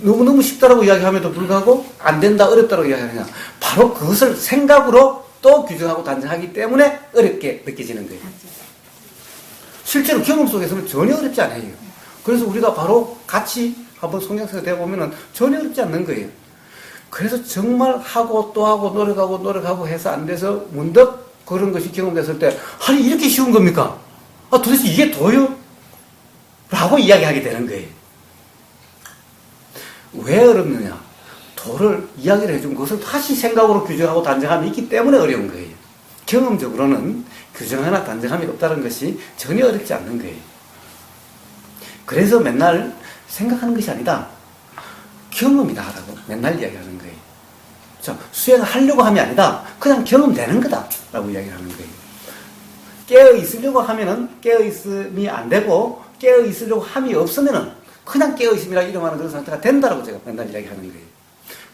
너무너무 쉽다라고 이야기함에도 불구하고 안 된다, 어렵다고 이야기하느냐? 바로 그것을 생각으로 또 규정하고 단정하기 때문에 어렵게 느껴지는 거예요. 실제로 경험 속에서는 전혀 어렵지 않아요. 그래서 우리가 바로 같이 한번 성경책에 대보면은 전혀 어렵지 않는 거예요. 그래서 정말 하고 또 하고 노력하고 해서 안 돼서 문득 그런 것이 경험됐을 때, 아니, 이렇게 쉬운 겁니까? 아, 도대체 이게 도요? 라고 이야기하게 되는 거예요. 왜 어렵느냐? 도를 이야기를 해준 것을 다시 생각으로 규정하고 단정함이 있기 때문에 어려운 거예요. 경험적으로는 규정하나 단정함이 없다는 것이 전혀 어렵지 않는 거예요. 그래서 맨날 생각하는 것이 아니다. 경험이다라고 맨날 이야기하는 거예요. 자, 수행을 하려고 함이 아니다. 그냥 경험되는 거다라고 이야기하는 거예요. 깨어 있으려고 하면은 깨어 있음이 안 되고 깨어 있으려고 함이 없으면은 그냥 깨어 있음이라 이름하는 그런 상태가 된다라고 제가 맨날 이야기하는 거예요.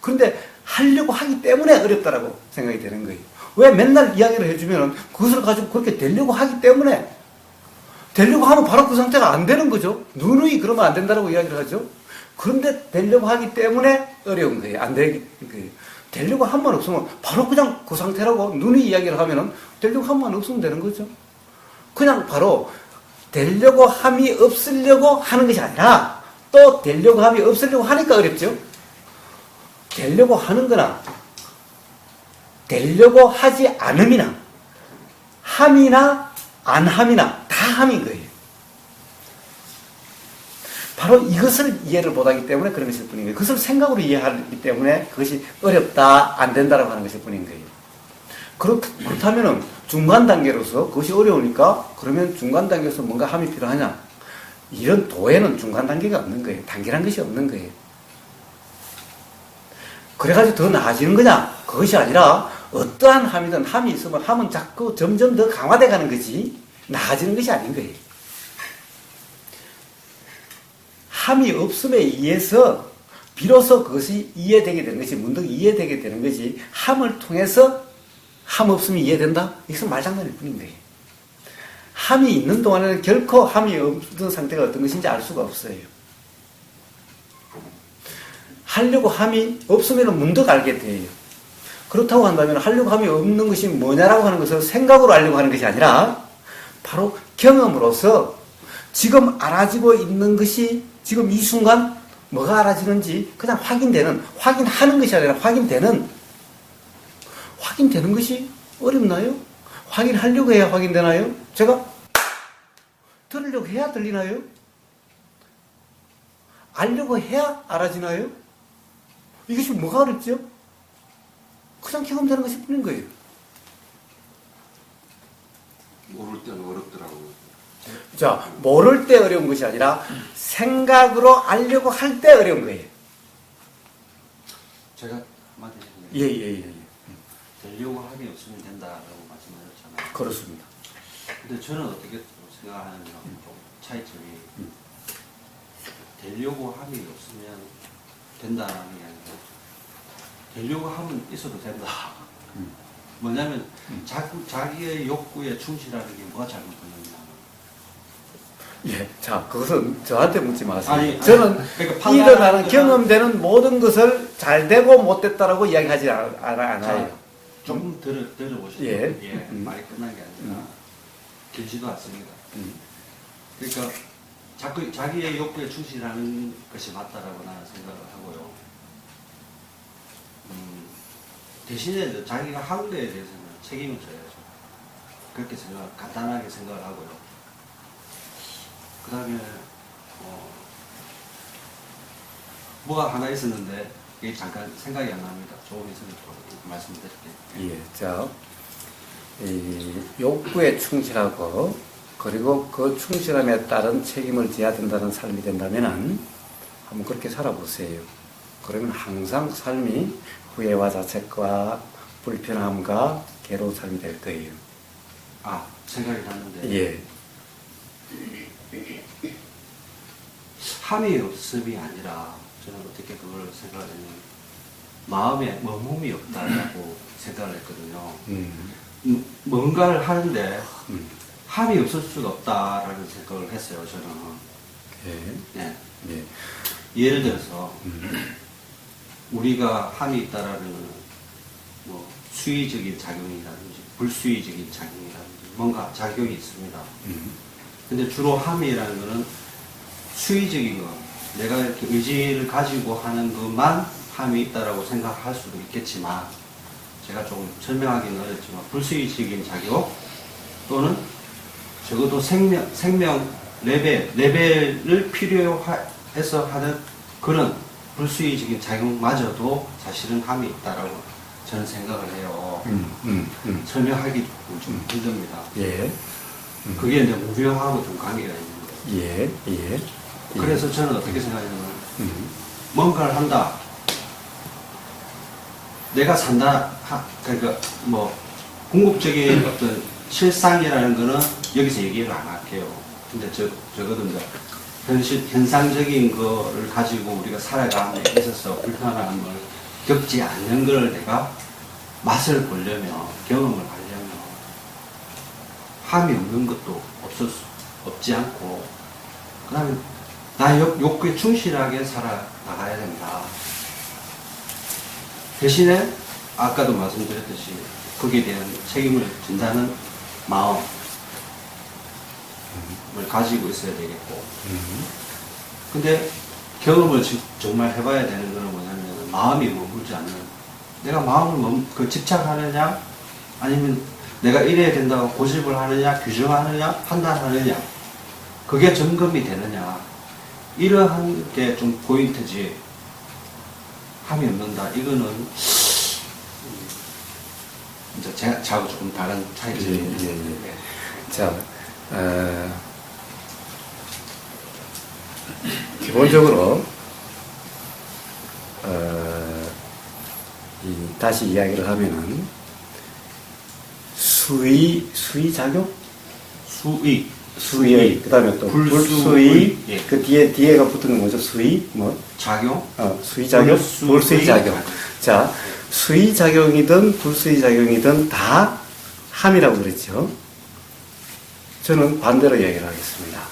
그런데 하려고 하기 때문에 어렵다라고 생각이 되는 거예요. 왜 맨날 이야기를 해주면은 그것을 가지고 그렇게 되려고 하기 때문에 되려고 하면 바로 그 상태가 안 되는 거죠. 누누이 그러면 안 된다라고 이야기를 하죠. 그런데 되려고 하기 때문에 어려운 거예요. 안 되는 거예요. 되려고 함만 없으면 바로 그냥 그 상태라고 누누이 이야기를 하면은 되려고 함만 없으면 되는 거죠. 그냥 바로 되려고 함이 없으려고 하는 것이 아니라 또 되려고 함이 없으려고 하니까 어렵죠. 되려고 하는 거나 되려고 하지 않음이나 함이나 안 함이나 다 함인 거예요. 바로 이것을 이해를 못하기 때문에 그런 것일 뿐인 거예요. 그것을 생각으로 이해하기 때문에 그것이 어렵다, 안 된다라고 하는 것일 뿐인 거예요. 그렇다면 중간 단계로서 그것이 어려우니까 그러면 중간 단계에서 뭔가 함이 필요하냐? 이런 도에는 중간 단계가 없는 거예요. 단계란 것이 없는 거예요. 그래가지고 더 나아지는 거냐? 그것이 아니라 어떠한 함이든 함이 있으면 함은 자꾸 점점 더 강화돼 가는 거지 나아지는 것이 아닌 거예요. 함이 없음에 의해서 비로소 그것이 이해되게 되는 것이 문득 이해되게 되는 것이 함을 통해서 함 없음이 이해된다? 이것은 말장난일 뿐인 거예요. 함이 있는 동안에는 결코 함이 없는 상태가 어떤 것인지 알 수가 없어요. 하려고 함이 없으면 문득 알게 돼요. 그렇다고 한다면 하려고 함이 없는 것이 뭐냐라고 하는 것을 생각으로 알려고 하는 것이 아니라 바로 경험으로서 지금 알아지고 있는 것이 지금 이 순간 뭐가 알아지는지 그냥 확인하는 것이 아니라 확인되는 것이 어렵나요? 확인하려고 해야 확인되나요? 제가 들으려고 해야 들리나요? 알려고 해야 알아지나요? 이것이 뭐가 어렵죠? 그냥 경험되는 것이 뿐인 거예요. 모를 때는 어렵더라고요. 자, 모를 때 어려운 것이 아니라 생각으로 알려고 할 때 어려운 거예요. 제가 한마디 해주세요. 예. 되려고 함이 없으면 된다라고 말씀하셨잖아요. 그렇습니다. 근데 저는 어떻게 생각하냐면 좀 차이점이 되려고 함이 없으면 된다라는 게 아니라 되려고 하면 있어도 된다. 뭐냐면 자기의 욕구에 충실하는 게 뭐가 잘못됐느냐. 예, 자, 그것은 저한테 묻지 마세요. 아니, 저는 그러니까 일어나는 경험되는 모든 것을 잘 되고 못 됐다라고 이야기하지 않아요. 조금 들어보시죠. 예. 말이 끝난 게 아니라 길지도 않습니다. 그러니까 자꾸 자기의 욕구에 충실하는 것이 맞다라고 나는 생각을 하고요. 대신에 자기가 한 거에 대해서는 책임을 져야죠. 그렇게 간단하게 생각을 하고요. 그 다음에, 뭐가 하나 있었는데, 이게 잠깐 생각이 안 납니다. 조금 있으면 또 말씀드릴게요. 예, 자, 이 욕구에 충실하고 그리고 그 충실함에 따른 책임을 져야 된다는 삶이 된다면은 한번 그렇게 살아보세요. 그러면 항상 삶이 후회와 자책과 불편함과 괴로운 삶이 될 거예요. 아, 생각이 났는데. 예, 함이 없음이 아니라, 저는 어떻게 그걸 생각하냐면, 마음에 머금이 없다라고 생각을 했거든요. 뭔가를 하는데, 함이 없을 수가 없다라는 생각을 했어요, 저는. 예, 예. 예, 예를 들어서, 우리가 함이 있다라는 거는, 뭐, 수의적인 작용이라든지, 불수의적인 작용이라든지, 뭔가 작용이 있습니다. 근데 주로 함이라는 거는 수의적인 거, 내가 이렇게 의지를 가지고 하는 것만 함이 있다라고 생각할 수도 있겠지만, 제가 조금 설명하기는 어렵지만, 불수의적인 작용 또는 적어도 생명 레벨을 필요해서 하는 그런 불수의적인 작용마저도 사실은 함이 있다라고 저는 생각을 해요. 설명하기 좀 힘듭니다. 예, 그게 이제 무명하고 좀 관계가 있는 거예요. 예, 예. 그래서 저는 어떻게 생각하냐면, 뭔가를 한다. 내가 산다. 그러니까 뭐 궁극적인 어떤 실상이라는 거는 여기서 얘기를 안 할게요. 근데 적어도 이제 현상적인 거를 가지고 우리가 살아가는 데 있어서 불편함을 겪지 않는 걸 내가 맛을 보려면, 경험을 하려면, 함이 없는 것도 없지 않고, 그 다음에 나 욕구에 충실하게 살아나가야 된다. 대신에 아까도 말씀드렸듯이 거기에 대한 책임을 진다는 마음을 가지고 있어야 되겠고, 근데 경험을 정말 해봐야 되는 거는 뭐냐면, 마음이 머물지 않는, 내가 마음을 집착하느냐, 아니면 내가 이래야 된다고 고집을 하느냐, 규정하느냐, 판단하느냐, 그게 점검이 되느냐, 이러한 게 좀 포인트지. 함이 없는다. 이거는 이제 저하고 조금 다른 차이죠. 예, 예, 예. 자, 기본적으로 다시 이야기를 하면은 수의작용? 수의, 그 다음에 또 불수의, 예. 그 뒤에가 붙은 건 뭐죠? 수의, 뭐? 작용? 수의작용? 불수의작용. 자, 수의작용이든 불수의작용이든 다 함이라고 그랬죠. 저는 반대로 이야기를 하겠습니다.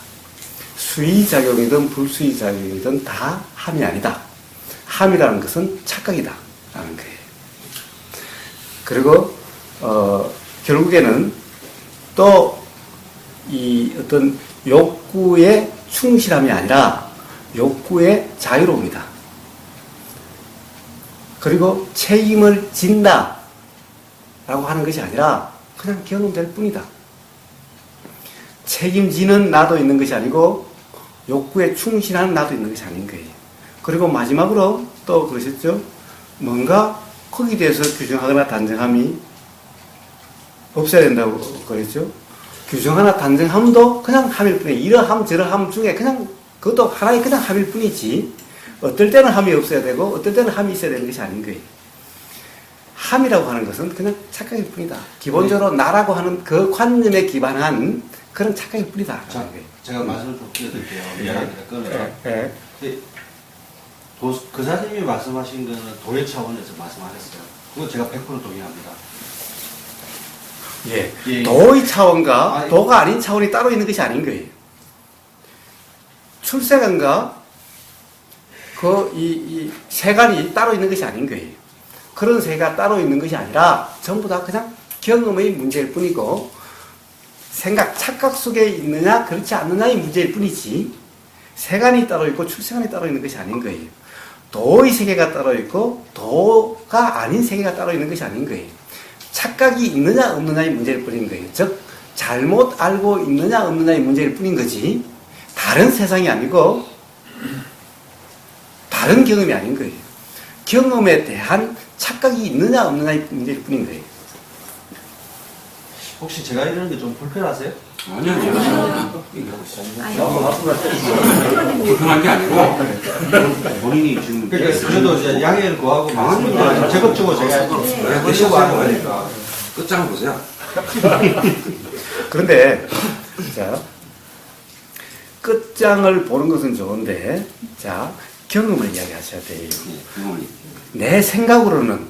수의작용이든 불수의작용이든 다 함이 아니다. 함이라는 것은 착각이다. 라는 거예요. 그리고, 결국에는 또 이 어떤 욕구의 충실함이 아니라 욕구의 자유로움이다. 그리고 책임을 진다 라고 하는 것이 아니라 그냥 경험될 뿐이다. 책임지는 나도 있는 것이 아니고 욕구에 충실하는 나도 있는 것이 아닌 거예요. 그리고 마지막으로 또 그러셨죠? 뭔가 거기에 대해서 규정하거나 단정함이 없어야 된다고 그랬죠? 규정하나 단정함도 그냥 함일 뿐이에요. 이러함 저러함 중에 그냥 그것도 하나의 그냥 함일 뿐이지, 어떨 때는 함이 없어야 되고 어떨 때는 함이 있어야 되는 것이 아닌 거예요. 함이라고 하는 것은 그냥 착각일 뿐이다. 기본적으로 나라고 하는 그 관념에 기반한 그런 착각일 뿐이다. 자, 제가 말씀을 좀 드릴게요. 미안합니다. 끊어서. 그 사장님이 말씀하신 거는 도의 차원에서 말씀하셨어요. 그거 제가 100% 동의합니다. 예. 예. 도의 차원과 아니, 도가 아닌 차원이 따로 있는 것이 아닌 거예요. 출세관과 이 세관이 따로 있는 것이 아닌 거예요. 그런 세가 따로 있는 것이 아니라 전부 다 그냥 경험의 문제일 뿐이고, 착각 속에 있느냐 그렇지 않느냐의 문제일 뿐이지, 세관이 따로 있고 출세관이 따로 있는 것이 아닌 거예요. 도의 세계가 따로 있고 도가 아닌 세계가 따로 있는 것이 아닌 거예요. 착각이 있느냐 없느냐의 문제일 뿐인 거예요. 즉 잘못 알고 있느냐 없느냐의 문제일 뿐인 거지, 다 다른 세상이 아니고 다른 경험이 아닌 거예요. 경험에 대한 착각이 있느냐 없느냐의 문제일 뿐인 거예요. 혹시 제가 이러는 게 좀 불편하세요? 아니요, 아니요. 불편한 게 아니고 본인이 지금 그러니까 저도 이제 양해를 구하고 말씀을 적극적으로 제가 해보려고 하는 거니까. 끝장을 보세요. 그런데 자 끝장을 보는 것은 좋은데 자 경험을 이야기하셔야 돼요. 예, 경험을. 내 생각으로는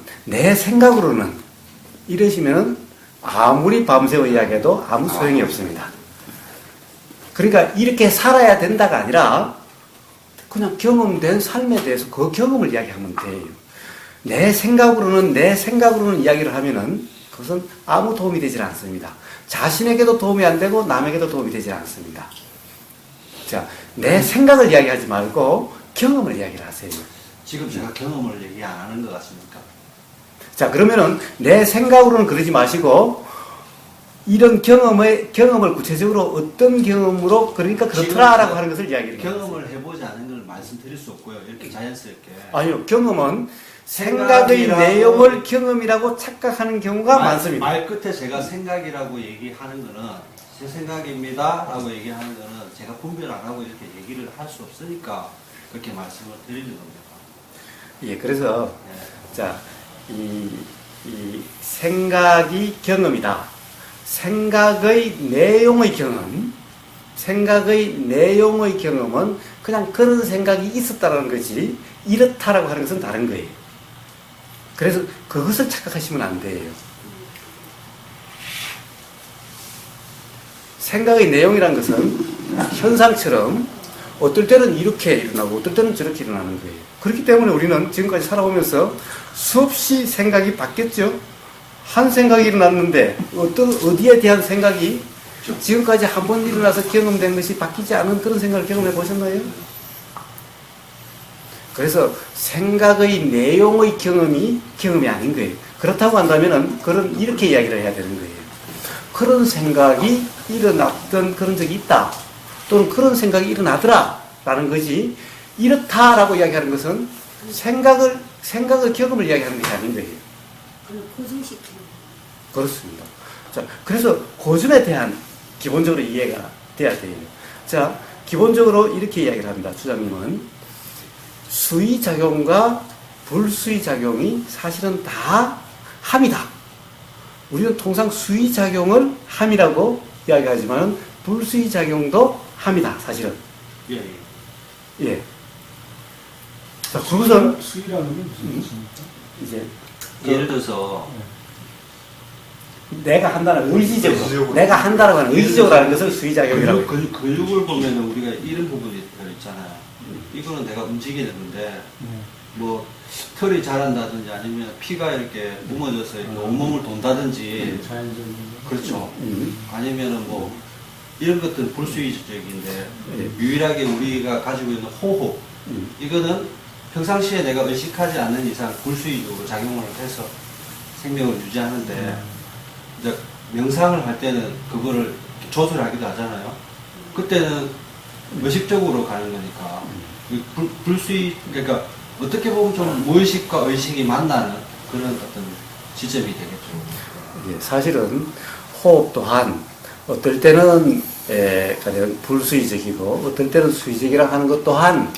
이러시면 아무리 밤새워 이야기해도 아무 소용이 없습니다. 그러니까 이렇게 살아야 된다가 아니라 그냥 경험된 삶에 대해서 그 경험을 이야기하면 돼요. 내 생각으로는 이야기를 하면은 그것은 아무 도움이 되질 않습니다. 자신에게도 도움이 안 되고 남에게도 도움이 되지 않습니다. 자, 내 생각을 이야기하지 말고 경험을 이야기를 하세요. 지금 제가 경험을 얘기 안 하는 것 같습니까? 자, 그러면은 내 생각으로는 그러지 마시고 이런 경험을 구체적으로 어떤 경험으로 그러니까 그렇더라라고 하는 것을 이야기를 경험을 해보지 않은 걸 말씀드릴 수 없고요. 이렇게 자연스럽게. 아니요, 경험은 생각의 내용을 경험이라고 착각하는 경우가 많습니다. 말 끝에 제가 생각이라고 얘기하는 거는 제 생각입니다 라고 얘기하는 거는 제가 분별 안 하고 이렇게 얘기를 할 수 없으니까 그렇게 말씀을 드리는 겁니다. 예, 그래서 네. 자, 이 생각이 경험이다. 생각의 내용의 경험은 그냥 그런 생각이 있었다라는 거지 이렇다라고 하는 것은 다른 거예요. 그래서 그것을 착각하시면 안 돼요. 생각의 내용이란 것은 현상처럼 어떨 때는 이렇게 일어나고 어떨 때는 저렇게 일어나는 거예요. 그렇기 때문에 우리는 지금까지 살아오면서 수없이 생각이 바뀌었죠. 한 생각이 일어났는데 어디에 대한 생각이 지금까지 한 번 일어나서 경험된 것이 바뀌지 않은 그런 생각을 경험해 보셨나요? 그래서 생각의 내용의 경험이 아닌 거예요. 그렇다고 한다면은 이렇게 이야기를 해야 되는 거예요. 그런 생각이 일어났던 그런 적이 있다. 또는 그런 생각이 일어나더라라는 것이 이렇다라고 이야기하는 것은 생각의 경험을 이야기하는 것이 아닌 거예요. 고증시키는. 그렇습니다. 자, 그래서 고증에 대한 기본적으로 이해가 돼야 돼요. 자, 기본적으로 이렇게 이야기를 합니다. 주장님은 수의작용과 불수의작용이 사실은 다 함이다. 우리는 통상 수의작용을 함이라고 이야기하지만 불수의작용도 함이다. 사실은. 예, 예. 예. 자, 그것은 수의라는 게 무슨 뜻입니까? 이제 예를 들어서 내가 한다는 의지적으로 내가 한다라고 하는 의지적으로 하는 것을 수의작용이라고 해요. 근육을 보면 우리가 이런 부분이 있잖아요. 이거는 내가 움직이는데 뭐 털이 자란다든지 아니면 피가 이렇게 뿜어져서 이렇게 온몸을 돈다든지 자연적인 그렇죠. 아니면은 뭐 이런 것들은 불수의적인데 유일하게 우리가 가지고 있는 호흡 이거는 평상시에 내가 의식하지 않는 이상 불수의적으로 작용을 해서 생명을 유지하는데 이제 명상을 할 때는 그거를 조절하기도 하잖아요. 그때는 의식적으로 가는 거니까 불수의 그러니까 어떻게 보면 좀 무의식과 의식이 만나는 그런 어떤 지점이 되겠죠. 예, 사실은 호흡 또한 어떨 때는 가령 불수의적이고 어떨 때는 수의적이라 하는 것 또한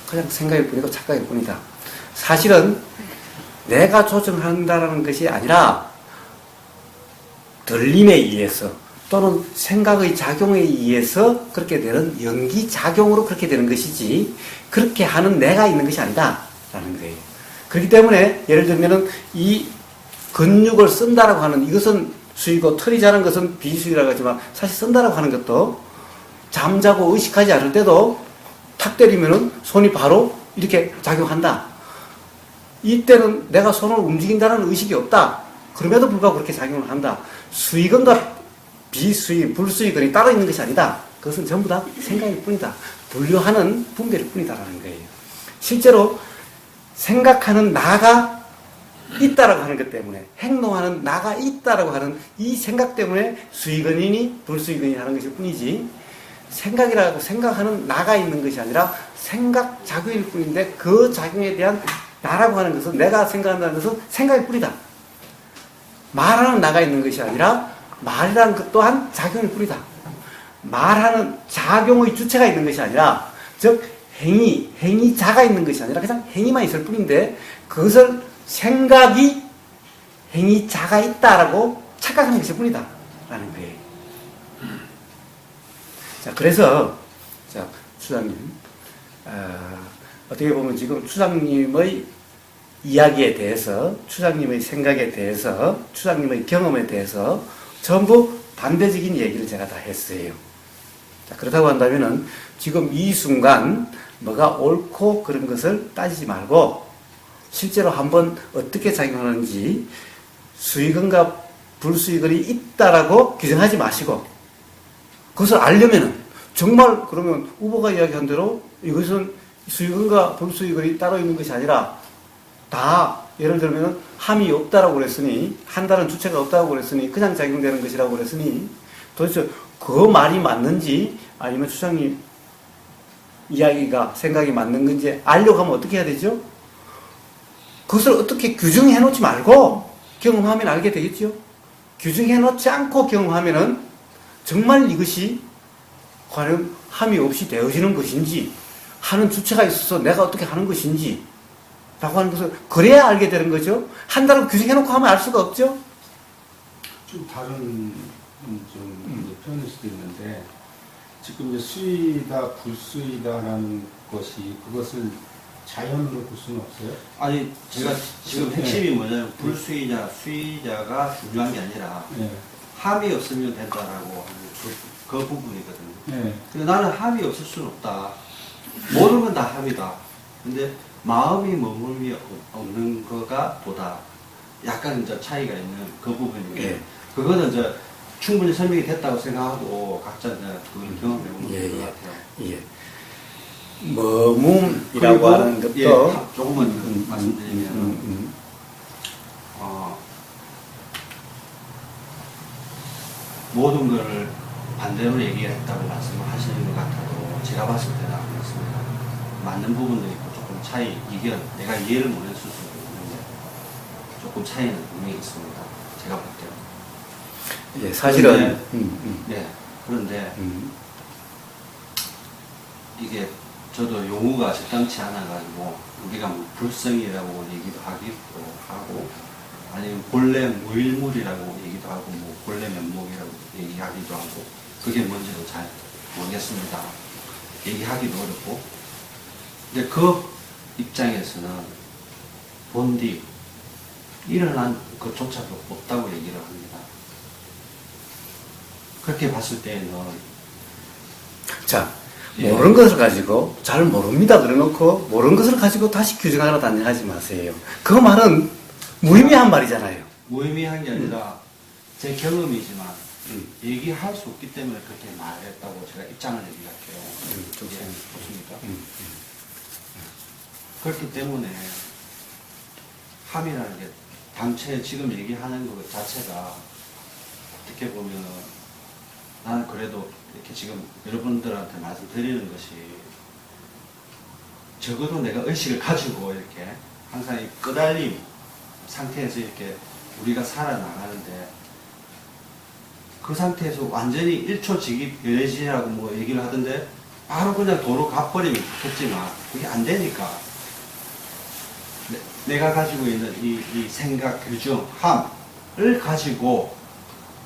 그냥 생각일 뿐이고 착각일 뿐이다. 사실은 내가 조정한다는 것이 아니라 들림에 의해서 또는 생각의 작용에 의해서 그렇게 되는 연기작용으로 그렇게 되는 것이지 그렇게 하는 내가 있는 것이 아니다라는 거예요. 그렇기 때문에 예를 들면은 이 근육을 쓴다라고 하는 이것은 수이고 털이 자는 것은 비수이라고 하지만 사실 쓴다라고 하는 것도 잠자고 의식하지 않을 때도 탁 때리면은 손이 바로 이렇게 작용한다. 이때는 내가 손을 움직인다는 의식이 없다. 그럼에도 불구하고 그렇게 작용을 한다. 수의근과 비수의, 불수의근이 따로 있는 것이 아니다. 그것은 전부 다 생각일 뿐이다. 분류하는 분별일 뿐이다라는 거예요. 실제로 생각하는 나가 있다라고 하는 것 때문에 행동하는 나가 있다라고 하는 이 생각 때문에 수의근이니 불수의근이 하는 것일 뿐이지 생각이라고 생각하는 나가 있는 것이 아니라 생각 작용일 뿐인데 그 작용에 대한 나라고 하는 것은 내가 생각한다는 것은 생각일 뿐이다. 말하는 나가 있는 것이 아니라 말이라는 것 또한 작용일 뿐이다. 말하는 작용의 주체가 있는 것이 아니라 즉 행위자가 있는 것이 아니라 그냥 행위만 있을 뿐인데 그것을 생각이 행위자가 있다라고 착각하는 것일 뿐이다 라는 거예요. 자, 그래서 자, 추장님 어떻게 보면 지금 추장님의 이야기에 대해서, 추장님의 생각에 대해서, 추장님의 경험에 대해서 전부 반대적인 얘기를 제가 다 했어요. 자, 그렇다고 한다면은 지금 이 순간 뭐가 옳고 그런 것을 따지지 말고 실제로 한번 어떻게 작용하는지 수익원과 불수익원이 있다라고 규정하지 마시고 그것을 알려면은 정말 그러면 후보가 이야기한 대로 이것은 수익원과 불수익원이 따로 있는 것이 아니라 다 예를 들면 함이 없다라고 그랬으니 한다는 주체가 없다고 그랬으니 그냥 작용되는 것이라고 그랬으니 도대체 그 말이 맞는지 아니면 추장님 이야기가 생각이 맞는 건지 알려고 하면 어떻게 해야 되죠? 그것을 어떻게 규정해 놓지 말고 경험하면 알게 되겠죠? 규정해 놓지 않고 경험하면은 정말 이것이 과연 함이 없이 되어지는 것인지 하는 주체가 있어서 내가 어떻게 하는 것인지 라고 하는 것을 그래야 알게 되는 거죠. 한다고 규정해 놓고 하면 알 수가 없죠. 좀 다른 이제 표현일 수도 있는데 지금 이제 수의다 불수의다라는 것이 그것을 자연으로 볼 수는 없어요? 아니 제가 지금 네. 핵심이 뭐냐면 불수의자, 수의자가 중요한 게 아니라 네. 함이 없으면 된다라고 하는 그 부분이거든요. 네. 근데 나는 함이 없을 수는 없다. 모든 건 다 함이다. 근데 마음이 머물미 없는 거가 보다 약간 이제 차이가 있는 그 부분인데 예. 그거는 이제 충분히 설명이 됐다고 생각하고 각자 이제 그걸 경험해 보는 예, 것 예. 같아요. 예. 머뭄이라고 그리고, 하는 것도 예, 조금만 말씀드리면 모든 걸 반대로 얘기했다고 말씀을 하시는 것 같아도 제가 봤을 때는 안 그렇습니다. 맞는 부분도 있고 조금 차이, 내가 이해를 못했을 수도 있는데 조금 차이는 분명히 있습니다. 제가 볼 때는. 예, 사실은 네. 그런데 이게 저도 용어가 적당치 않아가지고 우리가 뭐 불성이라고 얘기도 하기도 하고 아니면 본래 무일물이라고 얘기도 하고 뭐 본래 면목이라고 얘기하기도 하고 그게 뭔지도 잘 모르겠습니다. 얘기하기도 어렵고 근데 그 입장에서는 본디 일어난 것조차도 없다고 얘기를 합니다. 그렇게 봤을 때는 자, 예. 모르는 것을 가지고 잘 모릅니다 그래놓고 모르는 것을 가지고 다시 규정하러 다니지 마세요. 그 말은 무의미한 말이잖아요. 무의미한 게 아니라 제 경험이지만 얘기할 수 없기 때문에 그렇게 말했다고 제가 입장을 얘기할게요. 좋습니까? 그렇기 때문에 함이라는 게 당최 지금 얘기하는 것 자체가 어떻게 보면 나는 그래도 이렇게 지금 여러분들한테 말씀드리는 것이 적어도 내가 의식을 가지고 이렇게 항상 이 끄달림 상태에서 이렇게 우리가 살아나가는데 그 상태에서 완전히 1초 직입 열애지라고 뭐 얘기를 하던데 바로 그냥 도로 가버리면 좋겠지만 그게 안 되니까 내가 가지고 있는 이 생각, 규정, 함을 가지고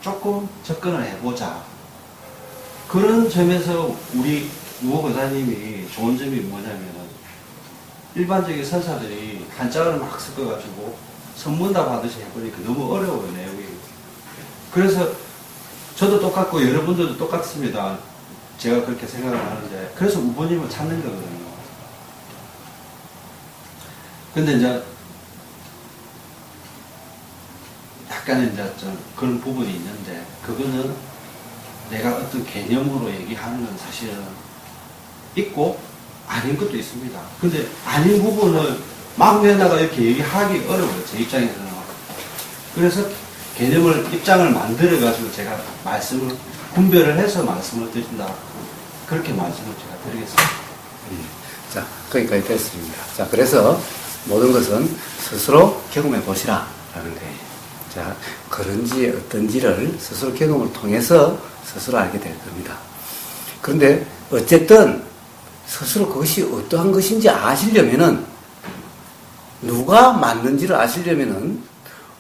조금 접근을 해보자. 그런 점에서 우리 우호 교사님이 좋은 점이 뭐냐면은 일반적인 선사들이 한자어를 막 섞어가지고 선문답 하듯이 해보니까 너무 어려워요, 내용이. 그래서 저도 똑같고 여러분들도 똑같습니다. 제가 그렇게 생각을 하는데 그래서 우보님을 찾는 거거든요. 근데 이제 약간의 이제 좀 그런 부분이 있는데 그거는 내가 어떤 개념으로 얘기하는 건 사실은 있고 아닌 것도 있습니다. 근데 아닌 부분을 막 내다가 이렇게 얘기하기 어려워요. 제 입장에서는. 그래서 개념을, 입장을 만들어가지고 제가 말씀을, 분별을 해서 말씀을 드린다. 그렇게 말씀을 제가 드리겠습니다. 자, 거기까지 됐습니다. 자, 그래서 모든 것은 스스로 경험해 보시라 라는 거예요. 자, 그런지 어떤지를 스스로 경험을 통해서 스스로 알게 될 겁니다. 그런데 어쨌든 스스로 그것이 어떠한 것인지 아시려면은, 누가 맞는지를 아시려면은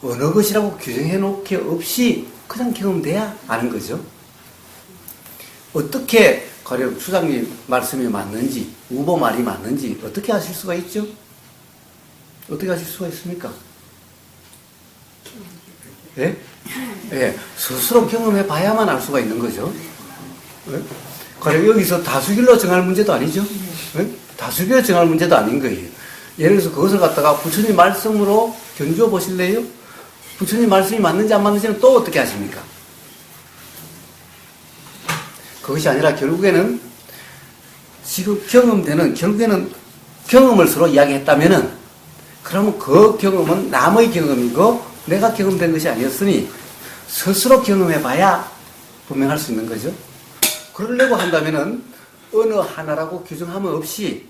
어느 것이라고 규정해 놓을 게 없이 그냥 경험돼야 아는 거죠. 어떻게 가령 수장님 말씀이 맞는지, 우보 말이 맞는지 어떻게 아실 수가 있죠? 어떻게 아실 수가 있습니까? 예? 예, 스스로 경험해 봐야만 알 수가 있는 거죠. 예? 가령 여기서 다수결로 정할 문제도 아니죠. 예? 다수결로 정할 문제도 아닌 거예요. 예를 들어서 그것을 갖다가 부처님 말씀으로 견주어 보실래요? 부처님 말씀이 맞는지 안 맞는지는 또 어떻게 아십니까? 그것이 아니라 결국에는 지금 결국에는 경험을 서로 이야기했다면은, 그러면 그 경험은 남의 경험이고 내가 경험된 것이 아니었으니 스스로 경험해봐야 분명할 수 있는 거죠. 그러려고 한다면은 어느 하나라고 규정함은 없이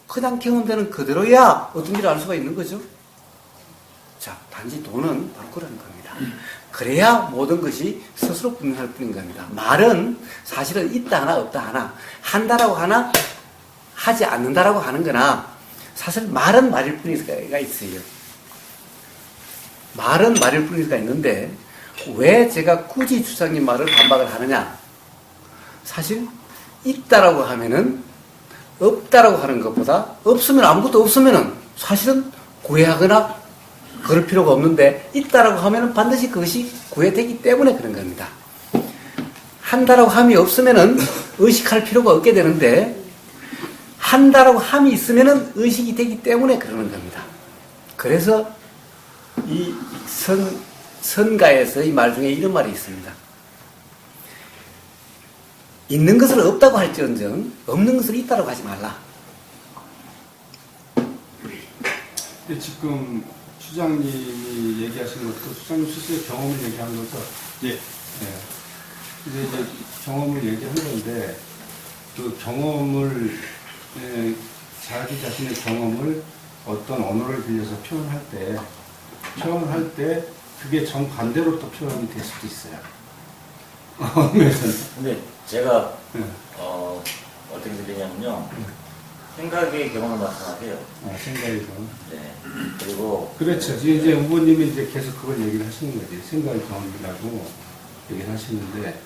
그냥 경험되는 그대로야 어떤지를 알 수가 있는 거죠. 자, 단지 도는 바로 그런 겁니다. 그래야 모든 것이 스스로 분명할 뿐인 겁니다. 말은 사실은 있다 하나 없다 하나, 한다라고 하나 하지 않는다라고 하는 거나, 사실 말은 말일 뿐이가 있어요. 말은 말일 뿐이가 있는데 왜 제가 굳이 주장님 말을 반박을 하느냐? 사실 있다라고 하면은 없다라고 하는 것보다, 없으면 아무것도 없으면은 사실은 구애하거나 그럴 필요가 없는데, 있다라고 하면은 반드시 그것이 구애되기 때문에 그런 겁니다. 한다라고 함이 없으면은 의식할 필요가 없게 되는데, 한다라고 함이 있으면은 의식이 되기 때문에 그러는 겁니다. 그래서 이 선가에서 이 말 중에 이런 말이 있습니다. 있는 것을 없다고 할지언정 없는 것을 있다라고 하지 말라. 근데 지금 수장님이 얘기하신 것도 수장님 스스로의 경험을 얘기하는 거죠. 예. 예. 근데 이제 경험을 얘기한 건데, 그 경험을, 자기 자신의 경험을 어떤 언어를 빌려서 표현할 때 그게 정반대로 또 표현이 될 수도 있어요. 근데 제가 네. 어떻게 들리냐면요, 생각의 경험을 말씀하세요. 생각이 좀. 네. 그리고 그렇죠. 이제 후보님이 이제 계속 그걸 얘기를 하시는 거지. 생각의 경험이라고 얘기를 하시는데,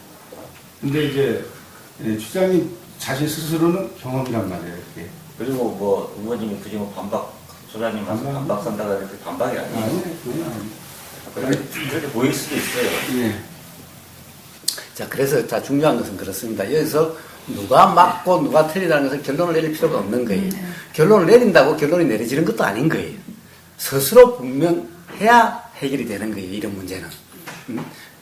근데 이제 주장님 자신 스스로는 경험이란 말이에요. 이렇게. 그리고 뭐 의원님이 굳이 뭐 소장님 말씀 반박 산다가 이렇게 반박이 아니에요. 아니, 그건 아니에요. 그렇게 보일 수도 있어요. 예. 자, 그래서 자, 중요한 것은 그렇습니다. 여기서 누가 맞고 누가 틀리다는 것을 결론을 내릴 필요가 없는 거예요. 결론을 내린다고 결론이 내려지는 것도 아닌 거예요. 스스로 분명해야 해결이 되는 거예요, 이런 문제는.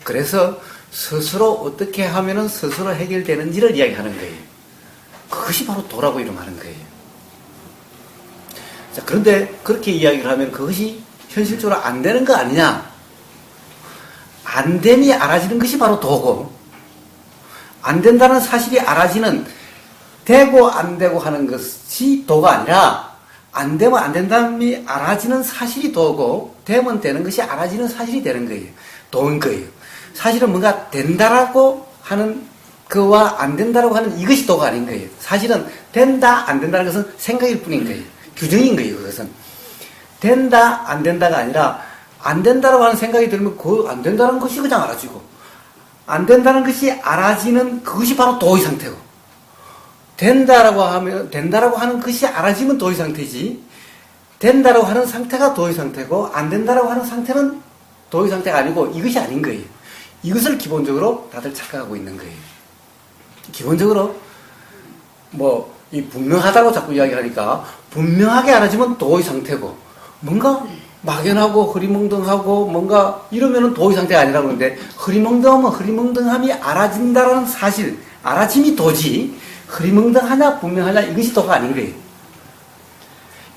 그래서 스스로 어떻게 하면은 스스로 해결되는지를 이야기하는 거예요. 그것이 바로 도라고 이름하는 거예요. 자, 그런데 그렇게 이야기를 하면 그것이 현실적으로 안 되는 거 아니냐? 안 됨이 알아지는 것이 바로 도고, 안 된다는 사실이 알아지는, 되고 안 되고 하는 것이 도가 아니라, 안 되면 안 된다는 알아지는 사실이 도고, 되면 되는 것이 알아지는 사실이 되는 거예요. 도인 거예요. 사실은 뭔가 된다라고 하는 그와 안 된다라고 하는 이것이 도가 아닌 거예요. 사실은 된다, 안 된다는 것은 생각일 뿐인 거예요. 규정인 거예요, 그것은. 된다, 안 된다가 아니라, 안 된다라고 하는 생각이 들면 그 안 된다는 것이 그냥 알아지고, 안 된다는 것이 알아지는 그것이 바로 도의 상태고, 된다라고 하는 것이 알아지면 도의 상태지, 된다라고 하는 상태가 도의 상태고, 안 된다라고 하는 상태는 도의 상태가 아니고, 이것이 아닌 거예요. 이것을 기본적으로 다들 착각하고 있는 거예요. 기본적으로, 이 분명하다고 자꾸 이야기하니까, 분명하게 알아지면 도의 상태고, 뭔가 막연하고 흐리멍덩하고 뭔가 이러면은 도의 상태가 아니라고 그러는데, 흐리멍덩하면 흐리멍덩함이 알아진다라는 사실, 알아짐이 도지, 흐리멍덩하냐 분명하냐 이것이 도가 아닌 거예요.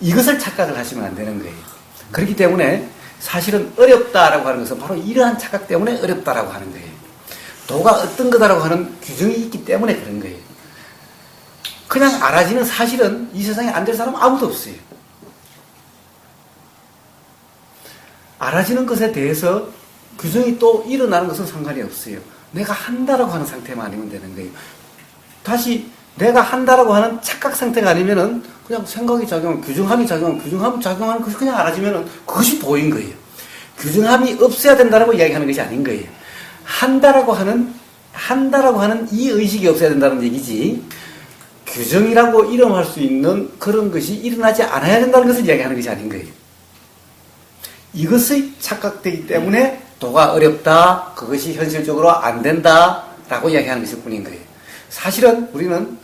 이것을 착각을 하시면 안 되는 거예요. 그렇기 때문에 사실은 어렵다라고 하는 것은 바로 이러한 착각 때문에 어렵다라고 하는 거예요. 도가 어떤 거다라고 하는 규정이 있기 때문에 그런 거예요. 그냥 알아지는 사실은 이 세상에 안 될 사람 아무도 없어요. 알아지는 것에 대해서 규정이 또 일어나는 것은 상관이 없어요. 내가 한다라고 하는 상태만 아니면 되는 거예요. 다시 내가 한다라고 하는 착각 상태가 아니면은 그냥 생각이 작용하면 규정함이 작용하면 규정함이 작용하는 것이 그냥 알아지면은 그것이 도인 거예요. 규정함이 없어야 된다라고 이야기하는 것이 아닌 거예요. 한다라고 하는 이 의식이 없어야 된다는 얘기지. 규정이라고 이름할 수 있는 그런 것이 일어나지 않아야 된다는 것을 이야기하는 것이 아닌 거예요. 이것이 착각되기 때문에 도가 어렵다, 그것이 현실적으로 안 된다라고 이야기하는 것일 뿐인 거예요. 사실은 우리는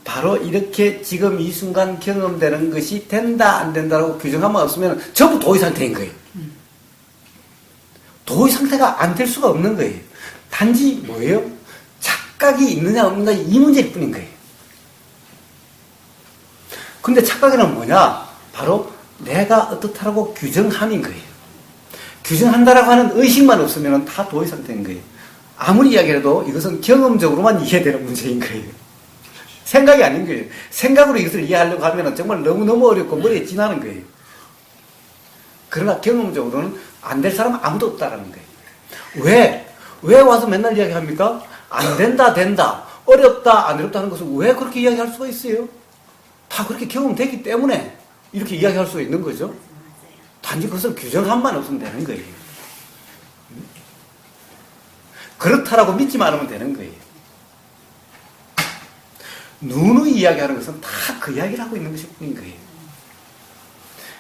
바로 이렇게 지금 이 순간 경험되는 것이 된다, 안 된다라고 규정하면 없으면 전부 도의 상태인 거예요. 도의 상태가 안 될 수가 없는 거예요. 단지 뭐예요? 착각이 있느냐 없느냐 이 문제일 뿐인 거예요. 근데 착각에는 뭐냐? 바로 내가 어떻다라고 규정함인 거예요. 규정한다라고 하는 의식만 없으면 다 도의 상태인 거예요. 아무리 이야기해도 이것은 경험적으로만 이해되는 문제인 거예요. 생각이 아닌 거예요. 생각으로 이것을 이해하려고 하면 정말 너무너무 어렵고 머리에 지나는 거예요. 그러나 경험적으로는 안 될 사람은 아무도 없다라는 거예요. 왜 와서 맨날 이야기합니까? 안 된다, 된다, 어렵다, 안 어렵다 하는 것을 왜 그렇게 이야기할 수가 있어요? 다 그렇게 경험됐기 때문에 이렇게 이야기할 수가 있는 거죠. 단지 그것을 규정함만 없으면 되는 거예요. 그렇다라고 믿지만 않으면 되는 거예요. 누누이 이야기하는 것은 다 그 이야기를 하고 있는 것일 뿐인 거예요.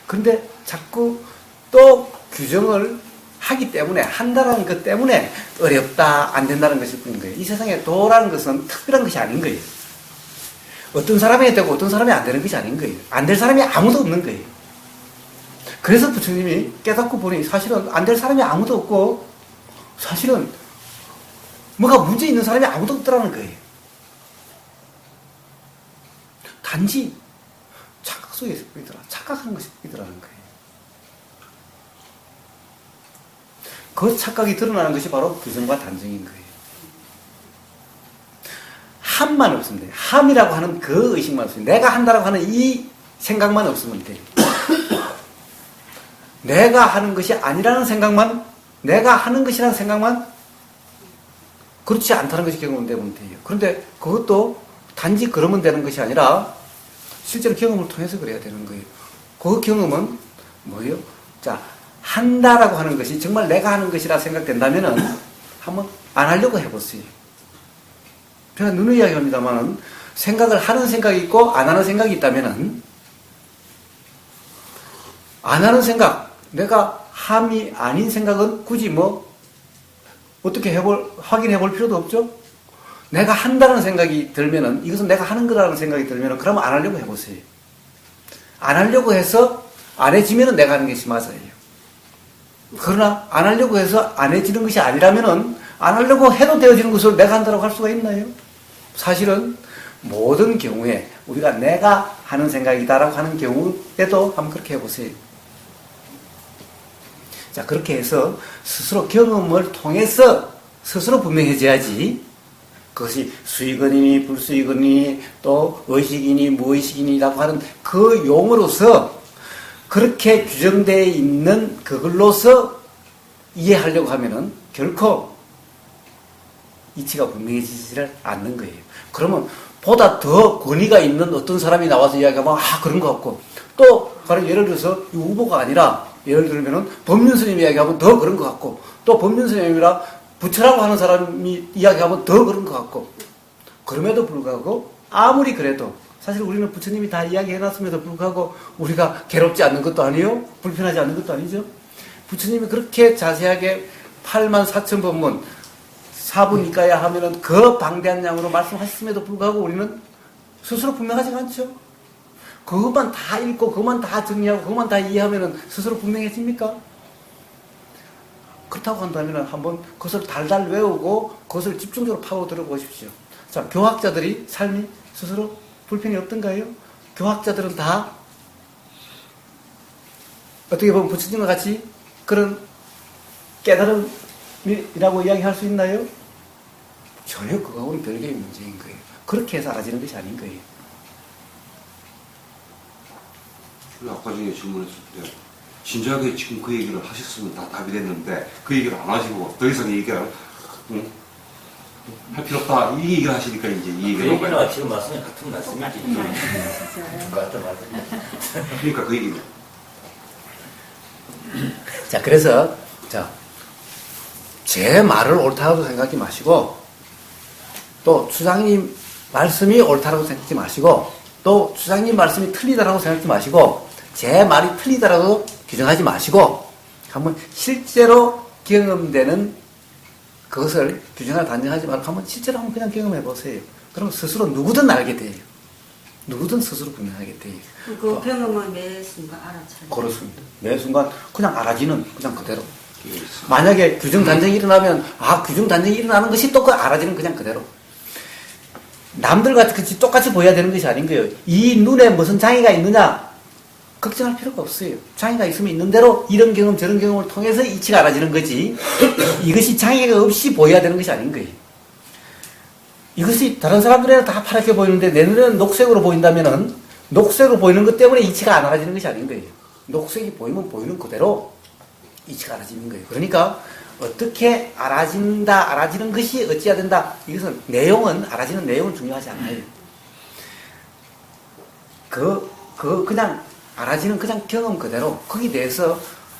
그런데 자꾸 또 규정을 하기 때문에, 한다라는 것 때문에 어렵다, 안 된다는 것일 뿐인 거예요. 이 세상에 도라는 것은 특별한 것이 아닌 거예요. 어떤 사람이 되고 어떤 사람이 안 되는 것이 아닌 거예요. 안 될 사람이 아무도 없는 거예요. 그래서 부처님이 깨닫고 보니 사실은 안 될 사람이 아무도 없고 사실은 뭐가 문제 있는 사람이 아무도 없더라는 거예요. 단지 착각 속에 있더라. 착각하는 것이 있더라는 거예요. 그 착각이 드러나는 것이 바로 규정과 단정인 거예요. 함만 없으면 돼요. 함이라고 하는 그 의식만 없으면 돼요. 내가 한다라고 하는 이 생각만 없으면 돼요. 내가 하는 것이 아니라는 생각만, 내가 하는 것이라는 생각만 그렇지 않다는 것이 경험되면 돼요. 그런데 그것도 단지 그러면 되는 것이 아니라 실제로 경험을 통해서 그래야 되는 거예요. 그 경험은 뭐예요? 자, 한다라고 하는 것이 정말 내가 하는 것이라 생각된다면은 한번 안 하려고 해보세요. 제가 누누이 이야기합니다만은 생각을 하는 생각이 있고 안 하는 생각이 있다면은 안 하는 생각, 내가 함이 아닌 생각은 굳이 뭐 어떻게 확인해 볼 필요도 없죠? 내가 한다는 생각이 들면은, 이것은 내가 하는 거라는 생각이 들면은, 그러면 안 하려고 해보세요. 안 하려고 해서 안 해지면은 내가 하는 것이 맞아요. 그러나 안 하려고 해서 안 해지는 것이 아니라면은, 안 하려고 해도 되어지는 것을 내가 한다고 할 수가 있나요? 사실은 모든 경우에 우리가 내가 하는 생각이다라고 하는 경우에도 한번 그렇게 해보세요. 자, 그렇게 해서 스스로 경험을 통해서 스스로 분명해져야지 그것이 수익은이니 불수익은이니 또 의식이니 무의식이니라고 하는 그 용어로서 그렇게 규정되어 있는 그걸로서 이해하려고 하면은 결코 이치가 분명해지지를 않는 거예요. 그러면 보다 더 권위가 있는 어떤 사람이 나와서 이야기하면 그런 것 같고, 또 바로 예를 들어서 이 후보가 아니라 예를 들면은 법륜스님 이야기하면 더 그런 것 같고, 또 법륜스님이라 부처라고 하는 사람이 이야기하면 더 그런 것 같고, 그럼에도 불구하고 아무리 그래도 사실 우리는 부처님이 다 이야기해놨음에도 불구하고 우리가 괴롭지 않는 것도 아니요, 불편하지 않는 것도 아니죠. 부처님이 그렇게 자세하게 84,000번문 4분 이까야 하면은 그 방대한 양으로 말씀하셨음에도 불구하고 우리는 스스로 분명하지 않죠. 그것만 다 읽고 그것만 다 정리하고 그것만 다 이해하면은 스스로 분명해집니까? 그렇다고 한다면 한번 그것을 달달 외우고 그것을 집중적으로 파고 들어보십시오. 자, 교학자들이 삶이 스스로 불편이 없던가요? 교학자들은 다 어떻게 보면 부처님과 같이 그런 깨달음이라고 이야기할 수 있나요? 전혀 그거하고는 별개의 문제인 거예요. 그렇게 해서 알아지는 것이 아닌 거예요. 아까 전에 질문했을 때 진작에 지금 그 얘기를 하셨으면 다 답이 됐는데 그 얘기를 안 하시고 더 이상 얘기를 할 필요 없다 이 얘기를 하시니까 이제 이 그 얘기를 얘기는 지금 말씀이 같은 말씀이지. 맞다. 그러니까 그 얘기는 자, 그래서, 자, 제 말을 옳다고 생각하지 마시고, 또 추장님 말씀이 옳다고 생각하지 마시고, 또 추장님 말씀이 틀리다라고 생각하지 마시고, 제 말이 틀리다라고 규정하지 마시고, 한번 실제로 경험되는 그것을 규정하고 단정하지 말고 한번 실제로 한번 그냥 경험해 보세요. 그럼 스스로 누구든 알게 돼요. 누구든 스스로 분명하게 돼요. 그 경험을 매 순간 알아차려. 그렇습니다. 매 순간 그냥 알아지는 그냥 그대로. 만약에 규정 단정이 일어나면 규정 단정이 일어나는 것이 또 그 알아지는 그냥 그대로. 남들과 같이 똑같이 보여야 되는 것이 아닌 거예요. 이 눈에 무슨 장애가 있느냐 걱정할 필요가 없어요. 장애가 있으면 있는 대로 이런 경험 저런 경험을 통해서 이치가 알아지는 거지 이것이 장애가 없이 보여야 되는 것이 아닌 거예요. 이것이 다른 사람들에는 다 파랗게 보이는데 내 눈에는 녹색으로 보인다면은 녹색으로 보이는 것 때문에 이치가 안 알아지는 것이 아닌 거예요. 녹색이 보이면 보이는 그대로 이치가 알아지는 거예요. 그러니까 어떻게 알아지는 것이 어찌해야 된다. 이것은 알아지는 내용은 중요하지 않아요. 그냥 알아지는 그냥 경험 그대로 거기에 대해서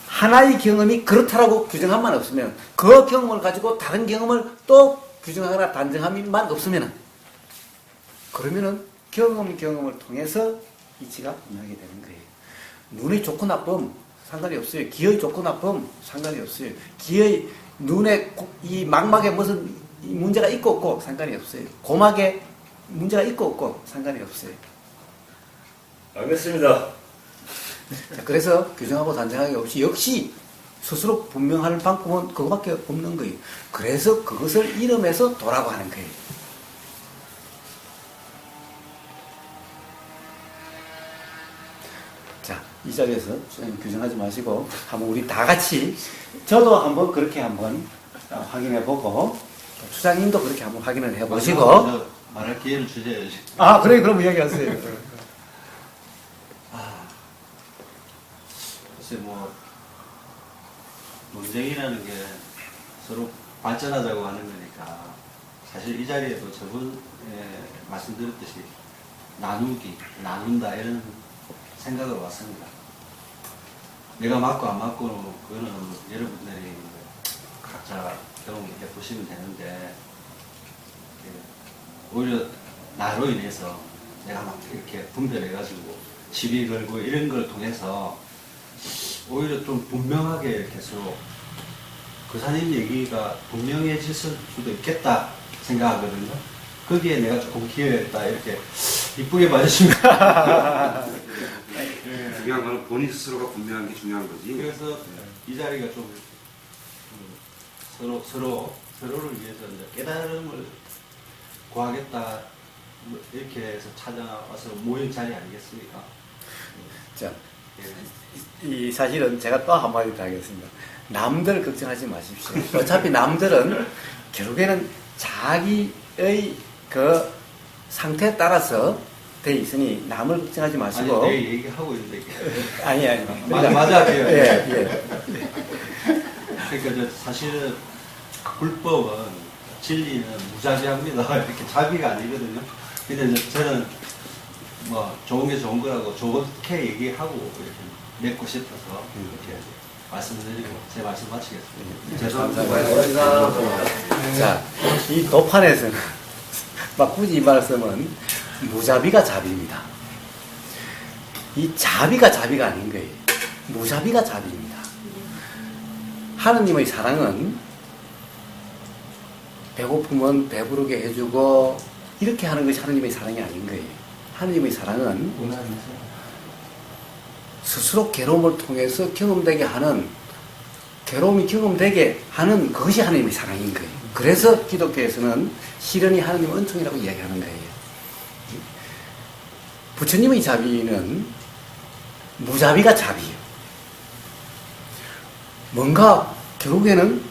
하나의 경험이 그렇다라고 규정함만 없으면 그 경험을 가지고 다른 경험을 또 규정하거나 단정함만 없으면은 그러면은 경험을 통해서 이치가 분명하게 되는 거예요. 눈이 좋고 나쁨 상관이 없어요. 귀의 좋고 나쁨 상관이 없어요. 귀의 눈에 이 망막에 무슨 문제가 있고 없고 상관이 없어요. 고막에 문제가 있고 없고 상관이 없어요. 알겠습니다. 자, 그래서 규정하고 단정하기 없이 역시 스스로 분명할 방법은 그거밖에 없는 거예요. 그래서 그것을 이름에서 도라고 하는 거예요. 자, 이 자리에서 규정하지 마시고 한번 우리 다 같이 저도 한번 그렇게 한번 확인해 보고 수장님도 그렇게 한번 확인을 해 보시고 말할 기회를 주셔야지. 그래 그럼 이야기하세요. 글쎄 논쟁이라는 게 서로 발전하자고 하는 거니까 사실 이 자리에도 저번에 말씀드렸듯이 나눈다 이런 생각으로 왔습니다. 내가 맞고 안 맞고는 그거는 여러분들이 각자 경험해 보시면 되는데 오히려 나로 인해서 내가 막 이렇게 분별해가지고 시비 걸고 이런 걸 통해서 오히려 좀 분명하게 계속 그 사님 얘기가 분명해질 수도 있겠다 생각하거든요. 거기에 내가 조금 기여했다 이렇게 이쁘게 봐주시면 중요한 거는 본인 스스로가 분명한 게 중요한 거지. 그래서 이 자리가 좀 서로를 위해서 이제 깨달음을 구하겠다 이렇게 해서 찾아와서 모인 자리 아니겠습니까? 자, 예. 이 사실은 제가 또 한마디 더 하겠습니다. 남들 걱정하지 마십시오. 어차피 남들은 결국에는 자기의 그 상태에 따라서 돼 있으니 남을 걱정하지 마시고. 아니, 내 얘기하고 있는데. 아니. 맞아. 예. 그러니까 사실은 불법은 진리는 무자비합니다. 이렇게 자비가 아니거든요. 근데 저는 좋은 게 좋은 거라고 좋게 얘기하고 이렇게 맺고 싶어서 이렇게 말씀드리고 제 말씀 마치겠습니다. 죄송합니다. 자, 이 도판에서는 굳이 이 말씀은 무자비가 자비입니다. 이 자비가 자비가 아닌 거예요. 무자비가 자비입니다. 하느님의 사랑은 배고프면 배부르게 해주고 이렇게 하는 것이 하느님의 사랑이 아닌 거예요. 하느님의 사랑은 스스로 괴로움을 통해서 경험되게 하는, 괴로움이 경험되게 하는 그것이 하느님의 사랑인 거예요. 그래서 기독교에서는 시련이 하느님의 은총이라고 이야기하는 거예요. 부처님의 자비는 무자비가 자비예요. 뭔가 결국에는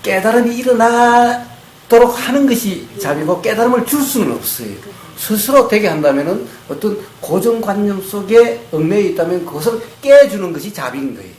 깨달음이 일어나야 없도록 하는 것이 자비고 깨달음을 줄 수는 없어요. 스스로 되게 한다면은 어떤 고정관념 속에 얽매여 있다면 그것을 깨주는 것이 자비인 거예요.